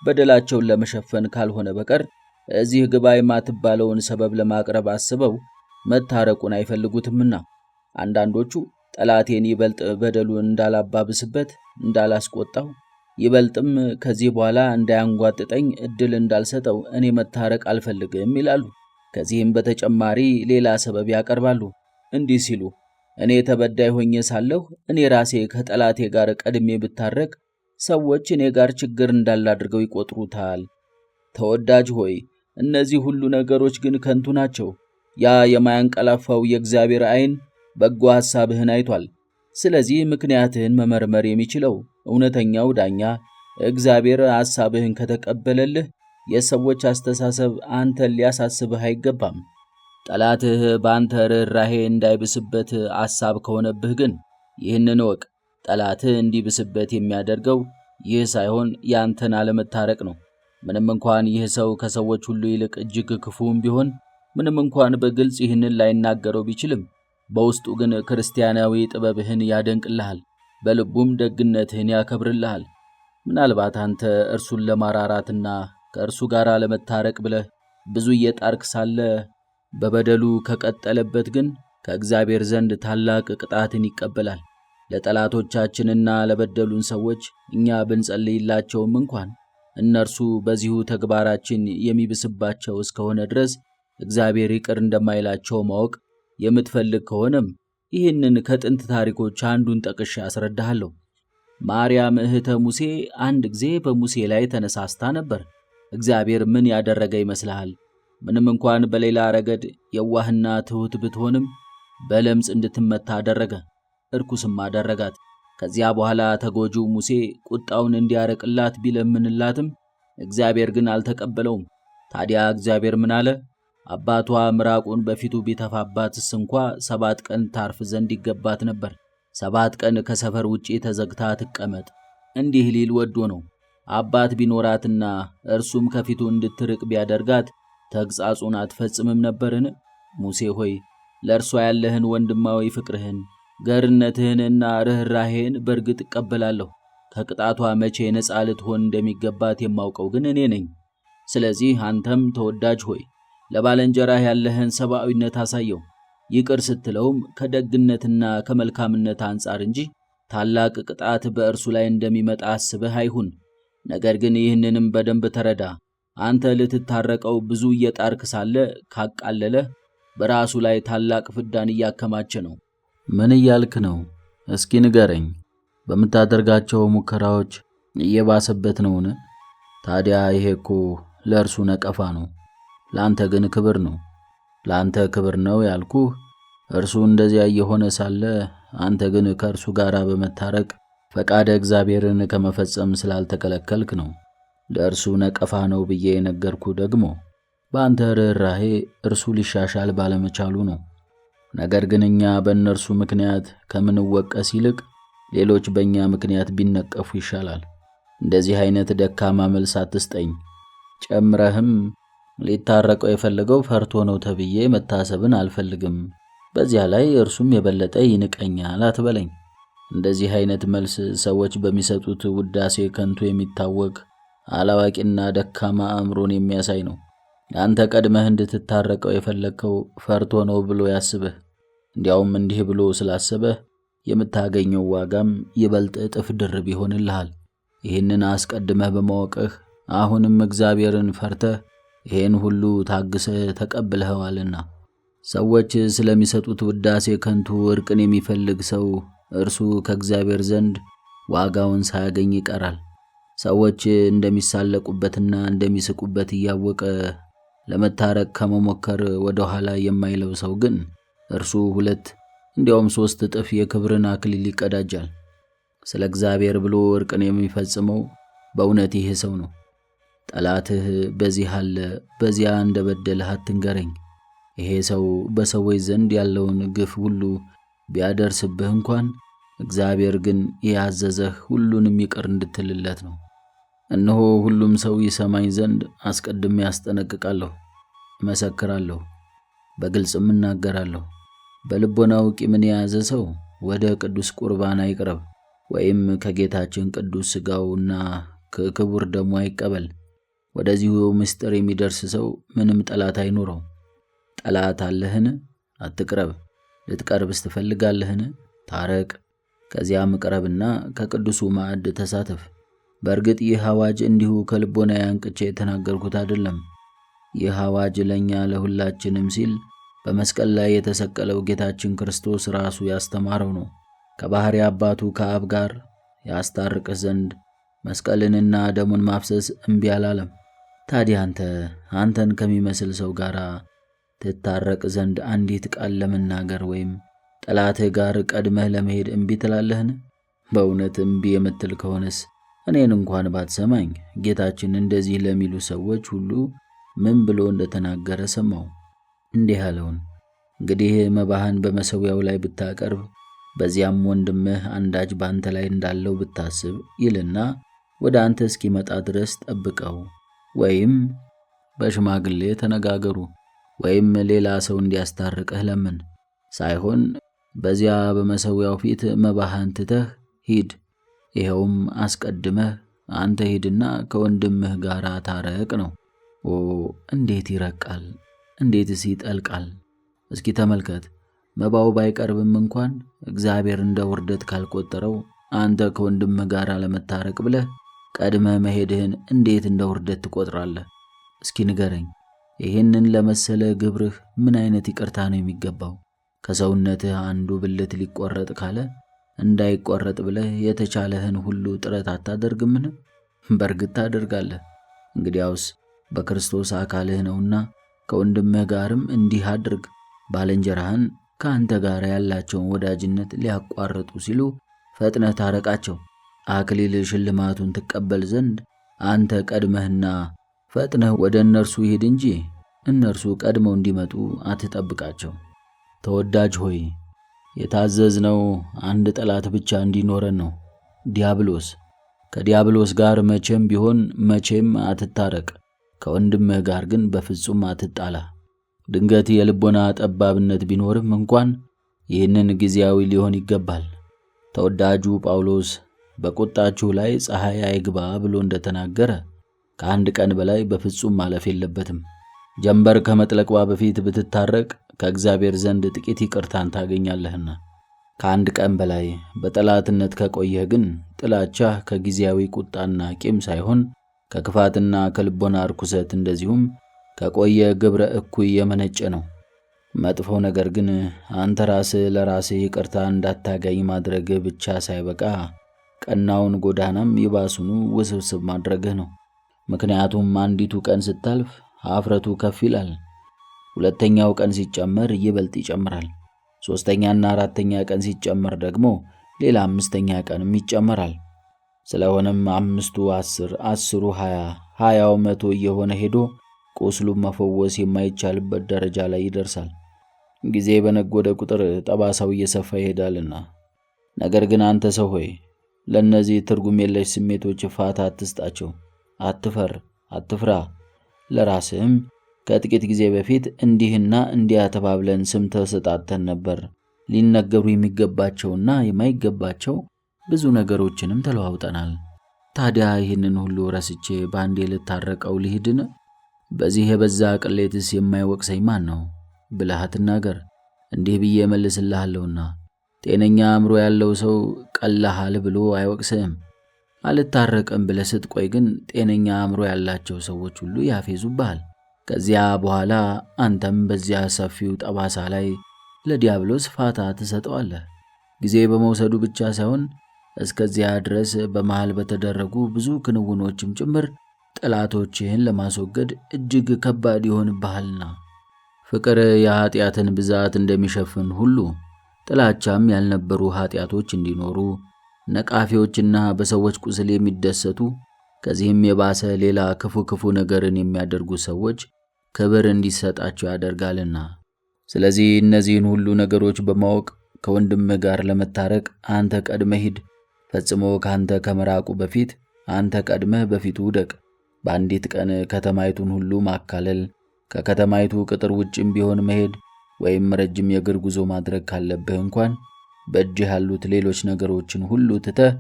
በደላቸውን ለመሸፈን ካልሆነ በቀር እዚህ ግባ የማትባለውን ሰበብ ለማቅረብ አስበው መታረቁን አይፈልጉትምና አንዳንዶቹ ጠላቴን ይበልጥ በደሉን እንዳላባብስበት፣ እንዳላስቆጣው፣ ይበልጥም ከዚህ በኋላ እንዳያንጓጥጠኝ እድል እንዳልሰጠው እኔ መታረቅ አልፈልግም ይላሉ። ከዚህም በተጨማሪ ሌላ ሰበብ ያቀርባሉ። እንዲህ ሲሉ እኔ ተበዳይ ሆኜ ሳለሁ እኔ ራሴ ከጠላቴ ጋር ቀድሜ ብታረቅ ሰዎች እኔ ጋር ችግር እንዳላድርገው ይቆጥሩታል። ተወዳጅ ሆይ እነዚህ ሁሉ ነገሮች ግን ከንቱ ናቸው። ያ የማያንቀላፋው የእግዚአብሔር ዓይን በጎ ሐሳብህን አይቷል። ስለዚህ ምክንያትህን መመርመር የሚችለው እውነተኛው ዳኛ እግዚአብሔር ሐሳብህን ከተቀበለልህ የሰዎች አስተሳሰብ አንተን ሊያሳስብህ አይገባም። ጠላትህ በአንተ ርኅራኄ እንዳይብስበት ሐሳብ ከሆነብህ ግን ይህንን እወቅ፣ ጠላትህ እንዲብስበት የሚያደርገው ይህ ሳይሆን ያንተን አለመታረቅ ነው። ምንም እንኳን ይህ ሰው ከሰዎች ሁሉ ይልቅ እጅግ ክፉም ቢሆን፣ ምንም እንኳን በግልጽ ይህንን ላይናገረው ቢችልም፣ በውስጡ ግን ክርስቲያናዊ ጥበብህን ያደንቅልሃል፣ በልቡም ደግነትህን ያከብርልሃል። ምናልባት አንተ እርሱን ለማራራትና ከእርሱ ጋር ለመታረቅ ብለህ ብዙ እየጣርክ ሳለ በበደሉ ከቀጠለበት ግን ከእግዚአብሔር ዘንድ ታላቅ ቅጣትን ይቀበላል። ለጠላቶቻችንና ለበደሉን ሰዎች እኛ ብንጸልይላቸውም እንኳን እነርሱ በዚሁ ተግባራችን የሚብስባቸው እስከሆነ ድረስ እግዚአብሔር ይቅር እንደማይላቸው ማወቅ የምትፈልግ ከሆነም ይህንን ከጥንት ታሪኮች አንዱን ጠቅሼ አስረዳሃለሁ። ማርያም እህተ ሙሴ አንድ ጊዜ በሙሴ ላይ ተነሳስታ ነበር። እግዚአብሔር ምን ያደረገ ይመስልሃል? ምንም እንኳን በሌላ ረገድ የዋህና ትሑት ብትሆንም በለምጽ እንድትመታ አደረገ፣ እርኩስም አደረጋት። ከዚያ በኋላ ተጎጂው ሙሴ ቁጣውን እንዲያረቅላት ቢለምንላትም እግዚአብሔር ግን አልተቀበለውም። ታዲያ እግዚአብሔር ምን አለ? አባቷ ምራቁን በፊቱ ቢተፋባትስ እንኳ 7 ቀን ታርፍ ዘንድ ይገባት ነበር። 7 ቀን ከሰፈር ውጪ ተዘግታ ትቀመጥ። እንዲህ ሊል ወዶ ነው። አባት ቢኖራትና እርሱም ከፊቱ እንድትርቅ ቢያደርጋት ተግሣጹን አትፈጽምም ነበርን? ሙሴ ሆይ ለእርሷ ያለህን ወንድማዊ ፍቅርህን፣ ገርነትህንና ርኅራኄን በእርግጥ እቀበላለሁ። ከቅጣቷ መቼ ነፃ ልትሆን እንደሚገባት የማውቀው ግን እኔ ነኝ። ስለዚህ አንተም ተወዳጅ ሆይ ለባልንጀራህ ያለህን ሰብአዊነት አሳየው። ይቅር ስትለውም ከደግነትና ከመልካምነት አንጻር እንጂ ታላቅ ቅጣት በእርሱ ላይ እንደሚመጣ አስበህ አይሁን። ነገር ግን ይህንንም በደንብ ተረዳ። አንተ ልትታረቀው ብዙ እየጣርክ ሳለ ካቃለለህ በራሱ ላይ ታላቅ ፍዳን እያከማቸ ነው። ምን እያልክ ነው? እስኪ ንገረኝ። በምታደርጋቸው ሙከራዎች እየባሰበት ነውን? ታዲያ ይሄ እኮ ለእርሱ ነቀፋ ነው፣ ለአንተ ግን ክብር ነው። ለአንተ ክብር ነው ያልኩህ እርሱ እንደዚያ እየሆነ ሳለ አንተ ግን ከእርሱ ጋር በመታረቅ ፈቃደ እግዚአብሔርን ከመፈጸም ስላልተከለከልክ ነው። ለእርሱ ነቀፋ ነው ብዬ የነገርኩ ደግሞ በአንተ ርኅራኄ እርሱ ሊሻሻል ባለመቻሉ ነው። ነገር ግን እኛ በእነርሱ ምክንያት ከምንወቀስ ይልቅ ሌሎች በእኛ ምክንያት ቢነቀፉ ይሻላል። እንደዚህ አይነት ደካማ መልስ አትስጠኝ። ጨምረህም ሊታረቀው የፈለገው ፈርቶ ነው ተብዬ መታሰብን አልፈልግም፣ በዚያ ላይ እርሱም የበለጠ ይንቀኛል አትበለኝ። እንደዚህ አይነት መልስ ሰዎች በሚሰጡት ውዳሴ ከንቱ የሚታወቅ አላዋቂና ደካማ አእምሮን የሚያሳይ ነው። አንተ ቀድመህ እንድትታረቀው የፈለግከው ፈርቶ ነው ብሎ ያስብህ። እንዲያውም እንዲህ ብሎ ስላሰበህ የምታገኘው ዋጋም ይበልጥ እጥፍ ድርብ ይሆንልሃል። ይህንን አስቀድመህ በማወቅህ አሁንም እግዚአብሔርን ፈርተህ ይህን ሁሉ ታግሰህ ተቀብለኸዋልና። ሰዎች ስለሚሰጡት ውዳሴ ከንቱ እርቅን የሚፈልግ ሰው እርሱ ከእግዚአብሔር ዘንድ ዋጋውን ሳያገኝ ይቀራል። ሰዎች እንደሚሳለቁበትና እንደሚስቁበት እያወቀ ለመታረቅ ከመሞከር ወደ ኋላ የማይለው ሰው ግን እርሱ 2 እንዲያውም 3 እጥፍ የክብርን አክሊል ይቀዳጃል። ስለ እግዚአብሔር ብሎ እርቅን የሚፈጽመው በእውነት ይህ ሰው ነው። ጠላትህ በዚህ አለ በዚያ እንደበደልህ አትንገረኝ። ይሄ ሰው በሰዎች ዘንድ ያለውን ግፍ ሁሉ ቢያደርስብህ እንኳን እግዚአብሔር ግን ያዘዘህ ሁሉንም ይቅር እንድትልለት ነው። እነሆ ሁሉም ሰው ይሰማኝ ዘንድ አስቀድሜ ያስጠነቅቃለሁ፣ እመሰክራለሁ፣ በግልጽም እናገራለሁ። በልቦናው ቂምን የያዘ ሰው ወደ ቅዱስ ቁርባን አይቅረብ፣ ወይም ከጌታችን ቅዱስ ሥጋውና ከክቡር ደሙ አይቀበል። ወደዚሁ ምስጢር የሚደርስ ሰው ምንም ጠላት አይኖረው። ጠላት አለህን? አትቅረብ። ልትቀርብስ ትፈልጋለህን? ታረቅ። ከዚያም ቅረብና ከቅዱሱ ማዕድ ተሳተፍ። በእርግጥ ይህ አዋጅ እንዲሁ ከልቦና አንቅቼ የተናገርኩት አይደለም። ይህ አዋጅ ለእኛ ለሁላችንም ሲል በመስቀል ላይ የተሰቀለው ጌታችን ክርስቶስ ራሱ ያስተማረው ነው። ከባሕሪ አባቱ ከአብ ጋር ያስታርቅህ ዘንድ መስቀልንና ደሙን ማፍሰስ እምቢ አላለም። ታዲያ አንተን ከሚመስል ሰው ጋር ትታረቅ ዘንድ አንዲት ቃል ለመናገር ወይም ጠላትህ ጋር ቀድመህ ለመሄድ እምቢ ትላለህን? በእውነት እምቢ የምትል ከሆነስ እኔን እንኳን ባትሰማኝ ጌታችን እንደዚህ ለሚሉ ሰዎች ሁሉ ምን ብሎ እንደተናገረ ሰማው። እንዲህ አለውን፣ እንግዲህ መባህን በመሠዊያው ላይ ብታቀርብ በዚያም ወንድምህ አንዳች ባንተ ላይ እንዳለው ብታስብ ይልና ወደ አንተ እስኪመጣ ድረስ ጠብቀው፣ ወይም በሽማግሌ ተነጋገሩ፣ ወይም ሌላ ሰው እንዲያስታርቅህ ለምን። ሳይሆን በዚያ በመሠዊያው ፊት መባህን ትተህ ሂድ። ይኸውም አስቀድመህ አንተ ሂድና ከወንድምህ ጋር ታረቅ ነው። ኦ እንዴት ይረቃል! እንዴትስ ይጠልቃል! እስኪ ተመልከት። መባው ባይቀርብም እንኳን እግዚአብሔር እንደ ውርደት ካልቆጠረው አንተ ከወንድምህ ጋር ለመታረቅ ብለህ ቀድመህ መሄድህን እንዴት እንደ ውርደት ትቆጥራለህ? እስኪ ንገረኝ። ይህንን ለመሰለ ግብርህ ምን አይነት ይቅርታ ነው የሚገባው? ከሰውነትህ አንዱ ብልት ሊቆረጥ ካለ እንዳይቆረጥ ብለህ የተቻለህን ሁሉ ጥረት አታደርግምን? በእርግጥ ታደርጋለህ። እንግዲያውስ በክርስቶስ አካልህ ነውና ከወንድምህ ጋርም እንዲህ አድርግ። ባልንጀራህን ከአንተ ጋር ያላቸውን ወዳጅነት ሊያቋርጡ ሲሉ ፈጥነህ ታረቃቸው። አክሊል ሽልማቱን ትቀበል ዘንድ አንተ ቀድመህና ፈጥነህ ወደ እነርሱ ሂድ እንጂ እነርሱ ቀድመው እንዲመጡ አትጠብቃቸው። ተወዳጅ ሆይ የታዘዝነው አንድ ጠላት ብቻ እንዲኖረን ነው፣ ዲያብሎስ። ከዲያብሎስ ጋር መቼም ቢሆን መቼም አትታረቅ። ከወንድምህ ጋር ግን በፍጹም አትጣላ። ድንገት የልቦና ጠባብነት ቢኖርም እንኳን ይህንን ጊዜያዊ ሊሆን ይገባል። ተወዳጁ ጳውሎስ በቁጣችሁ ላይ ፀሐይ አይግባ ብሎ እንደተናገረ ከአንድ ቀን በላይ በፍጹም ማለፍ የለበትም። ጀንበር ከመጥለቋ በፊት ብትታረቅ ከእግዚአብሔር ዘንድ ጥቂት ይቅርታን ታገኛለህና። ከአንድ ቀን በላይ በጠላትነት ከቆየህ ግን ጥላቻህ ከጊዜያዊ ቁጣና ቂም ሳይሆን ከክፋትና ከልቦና ርኩሰት እንደዚሁም ከቆየ ግብረ እኩይ የመነጨ ነው። መጥፎው ነገር ግን አንተ ራስህ ለራስህ ይቅርታ እንዳታገኝ ማድረግ ብቻ ሳይበቃ ቀናውን ጎዳናም ይባሱኑ ውስብስብ ማድረግህ ነው። ምክንያቱም አንዲቱ ቀን ስታልፍ ኀፍረቱ ከፍ ይላል። ሁለተኛው ቀን ሲጨመር ይበልጥ ይጨምራል። ሦስተኛና አራተኛ ቀን ሲጨመር ደግሞ ሌላ አምስተኛ ቀንም ይጨመራል። ስለሆነም 5ቱ 10፣ 10ሩ 20፣ 20ው 100 እየሆነ ሄዶ ቁስሉን መፈወስ የማይቻልበት ደረጃ ላይ ይደርሳል። ጊዜ በነጎደ ቁጥር ጠባሳው እየሰፋ ይሄዳልና። ነገር ግን አንተ ሰው ሆይ ለእነዚህ ትርጉም የለሽ ስሜቶች ፋታ አትስጣቸው። አትፈር፣ አትፍራ። ለራስህም ከጥቂት ጊዜ በፊት እንዲህና እንዲያ ተባብለን ስም ተሰጣተን ነበር። ሊነገሩ የሚገባቸውና የማይገባቸው ብዙ ነገሮችንም ተለዋውጠናል። ታዲያ ይህንን ሁሉ ረስቼ በአንዴ ልታረቀው ልሂድን? በዚህ የበዛ ቅሌትስ የማይወቅሰኝ ማን ነው ብለህ አትናገር። እንዲህ ብዬ መልስልሃለሁና ጤነኛ አእምሮ ያለው ሰው ቀላሃል ብሎ አይወቅስህም። አልታረቅም ብለህ ስትቆይ ግን ጤነኛ አእምሮ ያላቸው ሰዎች ሁሉ ያፌዙብሃል። ከዚያ በኋላ አንተም በዚያ ሰፊው ጠባሳ ላይ ለዲያብሎስ ፋታ ትሰጠዋለህ። ጊዜ በመውሰዱ ብቻ ሳይሆን እስከዚያ ድረስ በመሃል በተደረጉ ብዙ ክንውኖችም ጭምር ጠላቶችህን ለማስወገድ እጅግ ከባድ ይሆንብሃልና። ፍቅር የኃጢአትን ብዛት እንደሚሸፍን ሁሉ ጥላቻም ያልነበሩ ኃጢአቶች እንዲኖሩ ነቃፊዎችና በሰዎች ቁስል የሚደሰቱ ከዚህም የባሰ ሌላ ክፉ ነገርን የሚያደርጉ ሰዎች ክብር እንዲሰጣቸው ያደርጋልና። ስለዚህ እነዚህን ሁሉ ነገሮች በማወቅ ከወንድምህ ጋር ለመታረቅ አንተ ቀድመህ ሂድ። ፈጽሞ ካንተ ከመራቁ በፊት አንተ ቀድመህ በፊቱ ውደቅ። በአንዲት ቀን ከተማይቱን ሁሉ ማካለል፣ ከከተማይቱ ቅጥር ውጭም ቢሆን መሄድ ወይም ረጅም የእግር ጉዞ ማድረግ ካለብህ እንኳን በእጅህ ያሉት ሌሎች ነገሮችን ሁሉ ትተህ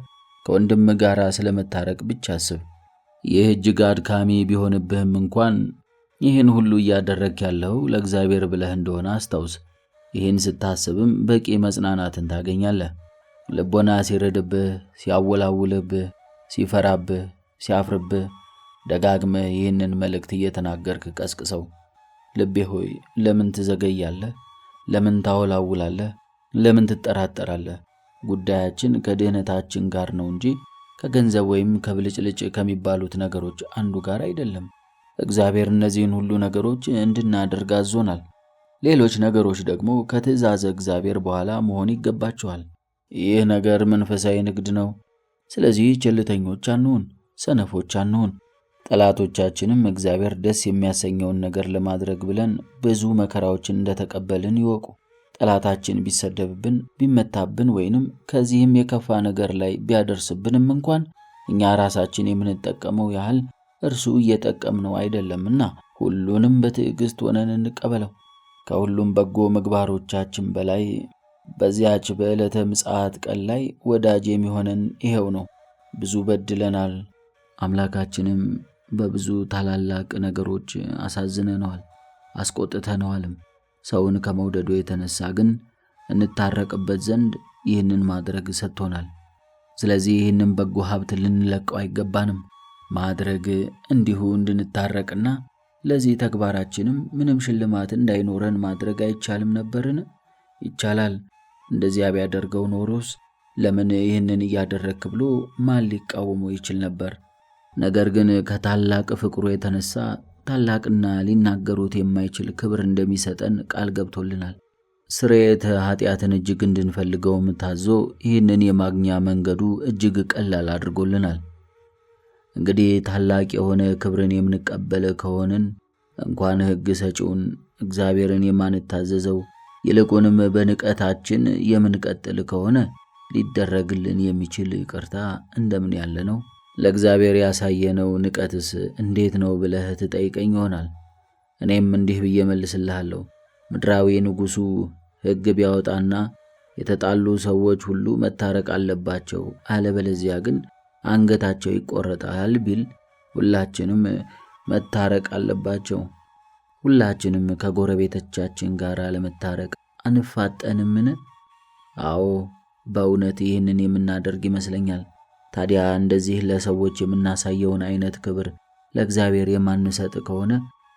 ከወንድምህ ጋር ስለመታረቅ ብቻ አስብ። ይህ እጅግ አድካሚ ቢሆንብህም እንኳን ይህን ሁሉ እያደረግህ ያለው ለእግዚአብሔር ብለህ እንደሆነ አስታውስ። ይህን ስታስብም በቂ መጽናናትን ታገኛለህ። ልቦና ሲረድብህ፣ ሲያወላውልብህ፣ ሲፈራብህ፣ ሲያፍርብህ ደጋግመህ ይህንን መልእክት እየተናገርክ ቀስቅሰው። ልቤ ሆይ ለምን ትዘገያለህ? ለምን ታወላውላለህ? ለምን ትጠራጠራለህ? ጉዳያችን ከድህነታችን ጋር ነው እንጂ ከገንዘብ ወይም ከብልጭልጭ ከሚባሉት ነገሮች አንዱ ጋር አይደለም። እግዚአብሔር እነዚህን ሁሉ ነገሮች እንድናደርግ አዞናል። ሌሎች ነገሮች ደግሞ ከትእዛዘ እግዚአብሔር በኋላ መሆን ይገባቸዋል። ይህ ነገር መንፈሳዊ ንግድ ነው። ስለዚህ ቸልተኞች አንሁን፣ ሰነፎች አንሁን። ጠላቶቻችንም እግዚአብሔር ደስ የሚያሰኘውን ነገር ለማድረግ ብለን ብዙ መከራዎችን እንደተቀበልን ይወቁ። ጠላታችን ቢሰደብብን፣ ቢመታብን ወይንም ከዚህም የከፋ ነገር ላይ ቢያደርስብንም እንኳን እኛ ራሳችን የምንጠቀመው ያህል እርሱ እየጠቀምነው አይደለምና ሁሉንም በትዕግስት ሆነን እንቀበለው። ከሁሉም በጎ ምግባሮቻችን በላይ በዚያች በዕለተ ምጽአት ቀን ላይ ወዳጅ የሚሆነን ይሄው ነው። ብዙ በድለናል፣ አምላካችንም በብዙ ታላላቅ ነገሮች አሳዝነነዋል፣ አስቆጥተነዋልም። ሰውን ከመውደዱ የተነሳ ግን እንታረቅበት ዘንድ ይህንን ማድረግ ሰጥቶናል። ስለዚህ ይህንን በጎ ሀብት ልንለቀው አይገባንም። ማድረግ እንዲሁ እንድንታረቅና ለዚህ ተግባራችንም ምንም ሽልማት እንዳይኖረን ማድረግ አይቻልም ነበርን? ይቻላል። እንደዚያ ቢያደርገው ኖሮስ ለምን ይህንን እያደረግክ ብሎ ማን ሊቃወመው ይችል ነበር? ነገር ግን ከታላቅ ፍቅሩ የተነሳ ታላቅና ሊናገሩት የማይችል ክብር እንደሚሰጠን ቃል ገብቶልናል። ስርየተ ኃጢአትን እጅግ እንድንፈልገውም ታዞ ይህንን የማግኛ መንገዱ እጅግ ቀላል አድርጎልናል። እንግዲህ ታላቅ የሆነ ክብርን የምንቀበል ከሆንን እንኳን ሕግ ሰጪውን እግዚአብሔርን የማንታዘዘው ይልቁንም በንቀታችን የምንቀጥል ከሆነ ሊደረግልን የሚችል ይቅርታ እንደምን ያለ ነው? ለእግዚአብሔር ያሳየነው ንቀትስ እንዴት ነው ብለህ ትጠይቀኝ ይሆናል። እኔም እንዲህ ብዬ መልስልሃለሁ። ምድራዊ ንጉሡ ሕግ ቢያወጣና የተጣሉ ሰዎች ሁሉ መታረቅ አለባቸው፣ አለበለዚያ ግን አንገታቸው ይቆረጣል ቢል ሁላችንም መታረቅ አለባቸው። ሁላችንም ከጎረቤቶቻችን ጋር ለመታረቅ አንፋጠንምን? አዎ፣ በእውነት ይህንን የምናደርግ ይመስለኛል። ታዲያ እንደዚህ ለሰዎች የምናሳየውን አይነት ክብር ለእግዚአብሔር የማንሰጥ ከሆነ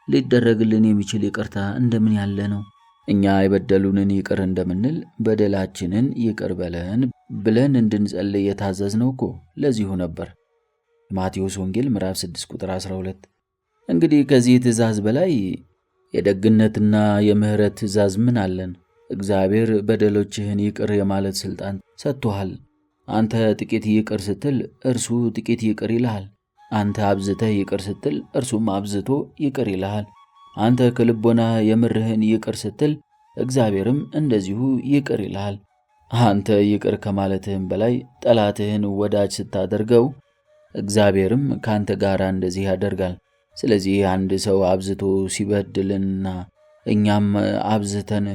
ሊደረግልን የሚችል ይቅርታ እንደምን ያለ ነው? እኛ የበደሉንን ይቅር እንደምንል በደላችንን ይቅር በለን ብለን እንድንጸልይ የታዘዝነው እኮ ለዚሁ ነበር። ማቴዎስ ወንጌል ምዕራፍ 6 ቁጥር 12። እንግዲህ ከዚህ ትእዛዝ በላይ የደግነትና የምህረት ትእዛዝ ምን አለን? እግዚአብሔር በደሎችህን ይቅር የማለት ሥልጣን ሰጥቶሃል። አንተ ጥቂት ይቅር ስትል እርሱ ጥቂት ይቅር ይልሃል። አንተ አብዝተህ ይቅር ስትል እርሱም አብዝቶ ይቅር ይልሃል። አንተ ከልቦና የምርህን ይቅር ስትል እግዚአብሔርም እንደዚሁ ይቅር ይልሃል። አንተ ይቅር ከማለትህም በላይ ጠላትህን ወዳጅ ስታደርገው እግዚአብሔርም ካንተ ጋር እንደዚህ ያደርጋል። ስለዚህ አንድ ሰው አብዝቶ ሲበድልና እኛም አብዝተን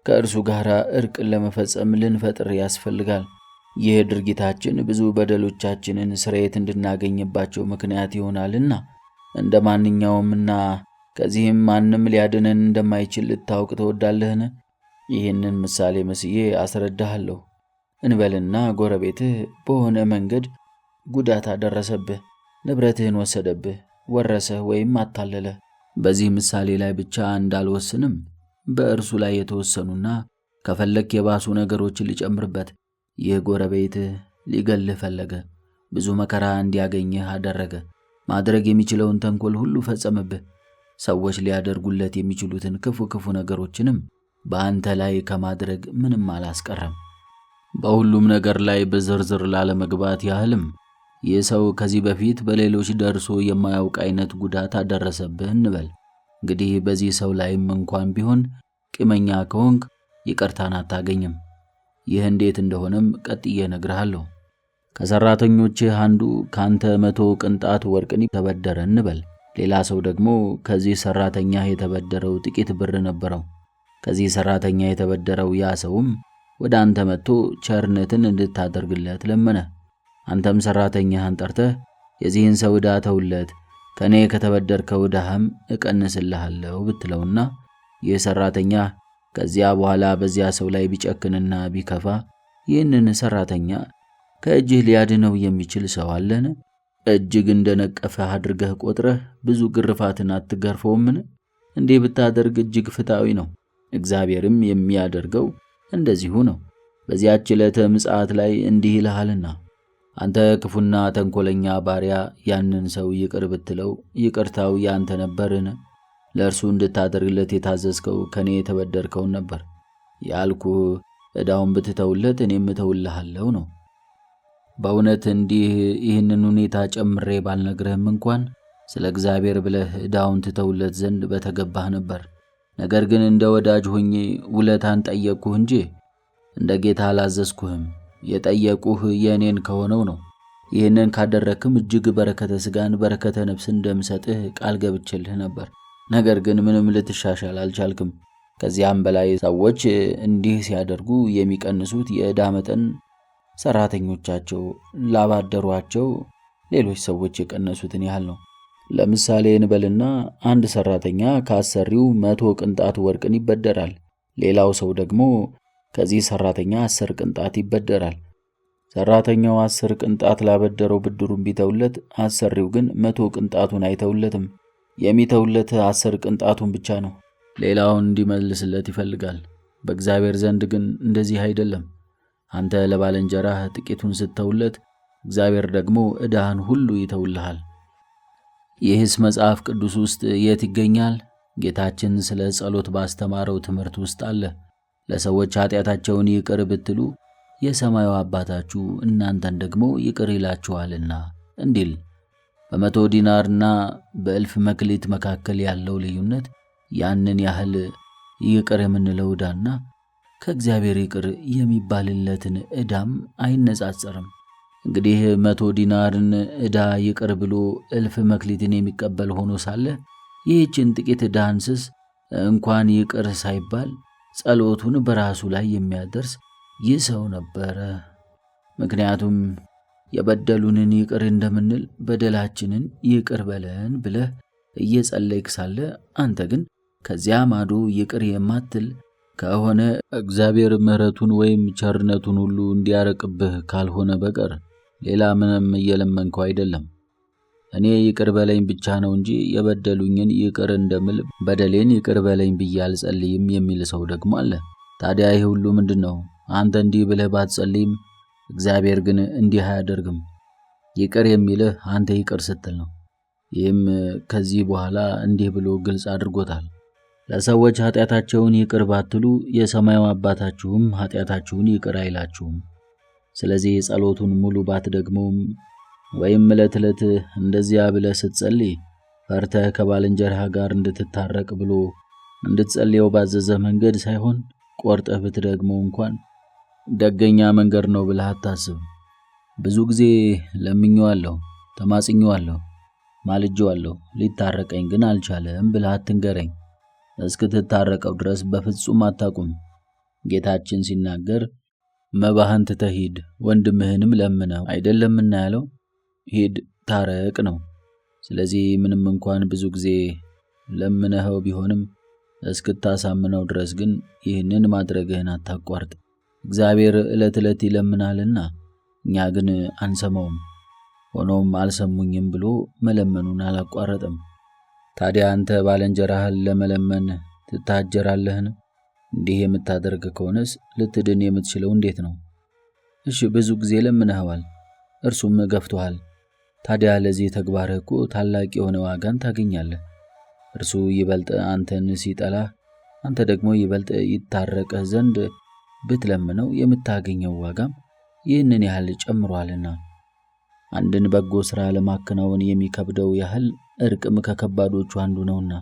ከእርሱ ጋር እርቅን ለመፈጸም ልንፈጥር ያስፈልጋል። ይህ ድርጊታችን ብዙ በደሎቻችንን ስርየት እንድናገኝባቸው ምክንያት ይሆናልና እንደ ማንኛውምና ከዚህም ማንም ሊያድነን እንደማይችል ልታውቅ ትወዳለህን? ይህንን ምሳሌ መስዬ አስረዳሃለሁ። እንበልና ጎረቤትህ በሆነ መንገድ ጉዳት አደረሰብህ፣ ንብረትህን ወሰደብህ፣ ወረሰህ ወይም አታለለህ። በዚህ ምሳሌ ላይ ብቻ እንዳልወስንም በእርሱ ላይ የተወሰኑና ከፈለክ የባሱ ነገሮችን ሊጨምርበት። ይህ ጎረቤትህ ሊገልህ ፈለገ፣ ብዙ መከራ እንዲያገኝህ አደረገ። ማድረግ የሚችለውን ተንኮል ሁሉ ፈጸመብህ። ሰዎች ሊያደርጉለት የሚችሉትን ክፉ ነገሮችንም በአንተ ላይ ከማድረግ ምንም አላስቀረም። በሁሉም ነገር ላይ በዝርዝር ላለመግባት ያህልም ይህ ሰው ከዚህ በፊት በሌሎች ደርሶ የማያውቅ አይነት ጉዳት አደረሰብህ እንበል። እንግዲህ በዚህ ሰው ላይም እንኳን ቢሆን ቂመኛ ከሆንክ ይቅርታን አታገኝም። ይህ እንዴት እንደሆነም ቀጥዬ እነግርሃለሁ። ከሰራተኞችህ አንዱ ካንተ 100 ቅንጣት ወርቅን ተበደረ እንበል። ሌላ ሰው ደግሞ ከዚህ ሰራተኛ የተበደረው ጥቂት ብር ነበረው። ከዚህ ሰራተኛ የተበደረው ያ ሰውም ወደ አንተ መጥቶ ቸርነትን እንድታደርግለት ለመነ። አንተም ሰራተኛህን ጠርተህ የዚህን ሰው ዕዳ ተውለት፣ ከኔ ከተበደርከው ዕዳህም እቀንስልሃለሁ ብትለውና ይህ ሰራተኛ ከዚያ በኋላ በዚያ ሰው ላይ ቢጨክንና ቢከፋ ይህንን ሰራተኛ ከእጅህ ሊያድነው የሚችል ሰው አለን? እጅግ እንደነቀፈህ አድርገህ ቆጥረህ ብዙ ግርፋትን አትገርፈውምን? እንዲህ ብታደርግ እጅግ ፍትሐዊ ነው። እግዚአብሔርም የሚያደርገው እንደዚሁ ነው። በዚያች ዕለተ ምጽአት ላይ እንዲህ ይልሃልና አንተ ክፉና ተንኮለኛ ባሪያ፣ ያንን ሰው ይቅር ብትለው ይቅርታው ያንተ ነበርን? ለእርሱ እንድታደርግለት የታዘዝከው ከኔ የተበደርከውን ነበር ያልኩህ ዕዳውን ብትተውለት እኔም እተውልሃለሁ ነው። በእውነት እንዲህ ይህንን ሁኔታ ጨምሬ ባልነግርህም እንኳን ስለ እግዚአብሔር ብለህ ዕዳውን ትተውለት ዘንድ በተገባህ ነበር። ነገር ግን እንደ ወዳጅ ሆኜ ውለታን ጠየቅኩህ እንጂ እንደ ጌታ አላዘዝኩህም። የጠየቁህ የእኔን ከሆነው ነው። ይህንን ካደረክም እጅግ በረከተ ሥጋን በረከተ ነፍስን እንደምሰጥህ ቃል ገብቼልህ ነበር። ነገር ግን ምንም ልትሻሻል አልቻልክም። ከዚያም በላይ ሰዎች እንዲህ ሲያደርጉ የሚቀንሱት የዕዳ መጠን ሰራተኞቻቸው ላባደሯቸው ሌሎች ሰዎች የቀነሱትን ያህል ነው። ለምሳሌ እንበልና አንድ ሰራተኛ ከአሰሪው 100 ቅንጣት ወርቅን ይበደራል። ሌላው ሰው ደግሞ ከዚህ ሰራተኛ 10 ቅንጣት ይበደራል። ሰራተኛው 10 ቅንጣት ላበደረው ብድሩን ቢተውለት፣ አሰሪው ግን 100 ቅንጣቱን አይተውለትም። የሚተውለት 10 ቅንጣቱን ብቻ ነው። ሌላውን እንዲመልስለት ይፈልጋል። በእግዚአብሔር ዘንድ ግን እንደዚህ አይደለም። አንተ ለባልንጀራህ ጥቂቱን ስተውለት፣ እግዚአብሔር ደግሞ ዕዳህን ሁሉ ይተውልሃል። ይህስ መጽሐፍ ቅዱስ ውስጥ የት ይገኛል? ጌታችን ስለ ጸሎት ባስተማረው ትምህርት ውስጥ አለ። ለሰዎች ኃጢአታቸውን ይቅር ብትሉ የሰማዩ አባታችሁ እናንተን ደግሞ ይቅር ይላችኋልና እንዲል። በ100 ዲናርና በ1000 መክሊት መካከል ያለው ልዩነት ያንን ያህል ይቅር የምንለው ዕዳና ከእግዚአብሔር ይቅር የሚባልለትን ዕዳም አይነጻጸርም። እንግዲህ 100 ዲናርን ዕዳ ይቅር ብሎ 1000 መክሊትን የሚቀበል ሆኖ ሳለ ይህችን ጥቂት ዕዳ እንስስ እንኳን ይቅር ሳይባል ጸሎቱን በራሱ ላይ የሚያደርስ ይህ ሰው ነበረ። ምክንያቱም የበደሉንን ይቅር እንደምንል በደላችንን ይቅር በለን ብለህ እየጸለይክ ሳለ አንተ ግን ከዚያ ማዶ ይቅር የማትል ከሆነ እግዚአብሔር ምሕረቱን ወይም ቸርነቱን ሁሉ እንዲያረቅብህ ካልሆነ በቀር ሌላ ምንም እየለመንከው አይደለም። እኔ ይቅር በለኝ ብቻ ነው እንጂ የበደሉኝን ይቅር እንደምል በደሌን ይቅር በለኝ ብዬ አልጸልይም የሚል ሰው ደግሞ አለ። ታዲያ ይህ ሁሉ ምንድነው? አንተ እንዲህ ብለህ ባትጸልይም እግዚአብሔር ግን እንዲህ አያደርግም። ይቅር የሚልህ አንተ ይቅር ስትል ነው። ይህም ከዚህ በኋላ እንዲህ ብሎ ግልጽ አድርጎታል። ለሰዎች ኃጢአታቸውን ይቅር ባትሉ የሰማዩ አባታችሁም ኃጢአታችሁን ይቅር አይላችሁም። ስለዚህ ጸሎቱን ሙሉ ባትደግመውም ወይም ዕለት ዕለት እንደዚያ ብለህ ስትጸልይ ፈርተህ ከባልንጀራህ ጋር እንድትታረቅ ብሎ እንድትጸልየው ባዘዘህ መንገድ ሳይሆን ቆርጠህ ብትደግመው እንኳን ደገኛ መንገድ ነው ብለህ አታስብ። ብዙ ጊዜ ለምኜዋለሁ፣ ተማጽኜዋለሁ፣ ማልጄዋለሁ፣ ሊታረቀኝ ግን አልቻለም ብለህ አትንገረኝ። እስክትታረቀው ድረስ በፍጹም አታቁም። ጌታችን ሲናገር መባህን ትተህ ሂድ ወንድምህንም ለምነው አይደለምና ያለው ሂድ ታረቅ ነው። ስለዚህ ምንም እንኳን ብዙ ጊዜ ለምነኸው ቢሆንም እስክታሳምነው ድረስ ግን ይህንን ማድረግህን አታቋርጥ። እግዚአብሔር ዕለት ዕለት ይለምናልና እኛ ግን አንሰማውም። ሆኖም አልሰሙኝም ብሎ መለመኑን አላቋረጠም። ታዲያ አንተ ባልንጀራህን ለመለመን ትታጀራለህን? እንዲህ የምታደርግ ከሆነስ ልትድን የምትችለው እንዴት ነው? እሺ ብዙ ጊዜ ለምነኸዋል፣ እርሱም ገፍቶሃል። ታዲያ ለዚህ ተግባርህ እኮ ታላቅ የሆነ ዋጋን ታገኛለህ። እርሱ ይበልጥ አንተን ሲጠላህ፣ አንተ ደግሞ ይበልጥ ይታረቅህ ዘንድ ብትለምነው የምታገኘው ዋጋም ይህንን ያህል ጨምሯልና። አንድን በጎ ሥራ ለማከናወን የሚከብደው ያህል እርቅም ከከባዶቹ አንዱ ነውና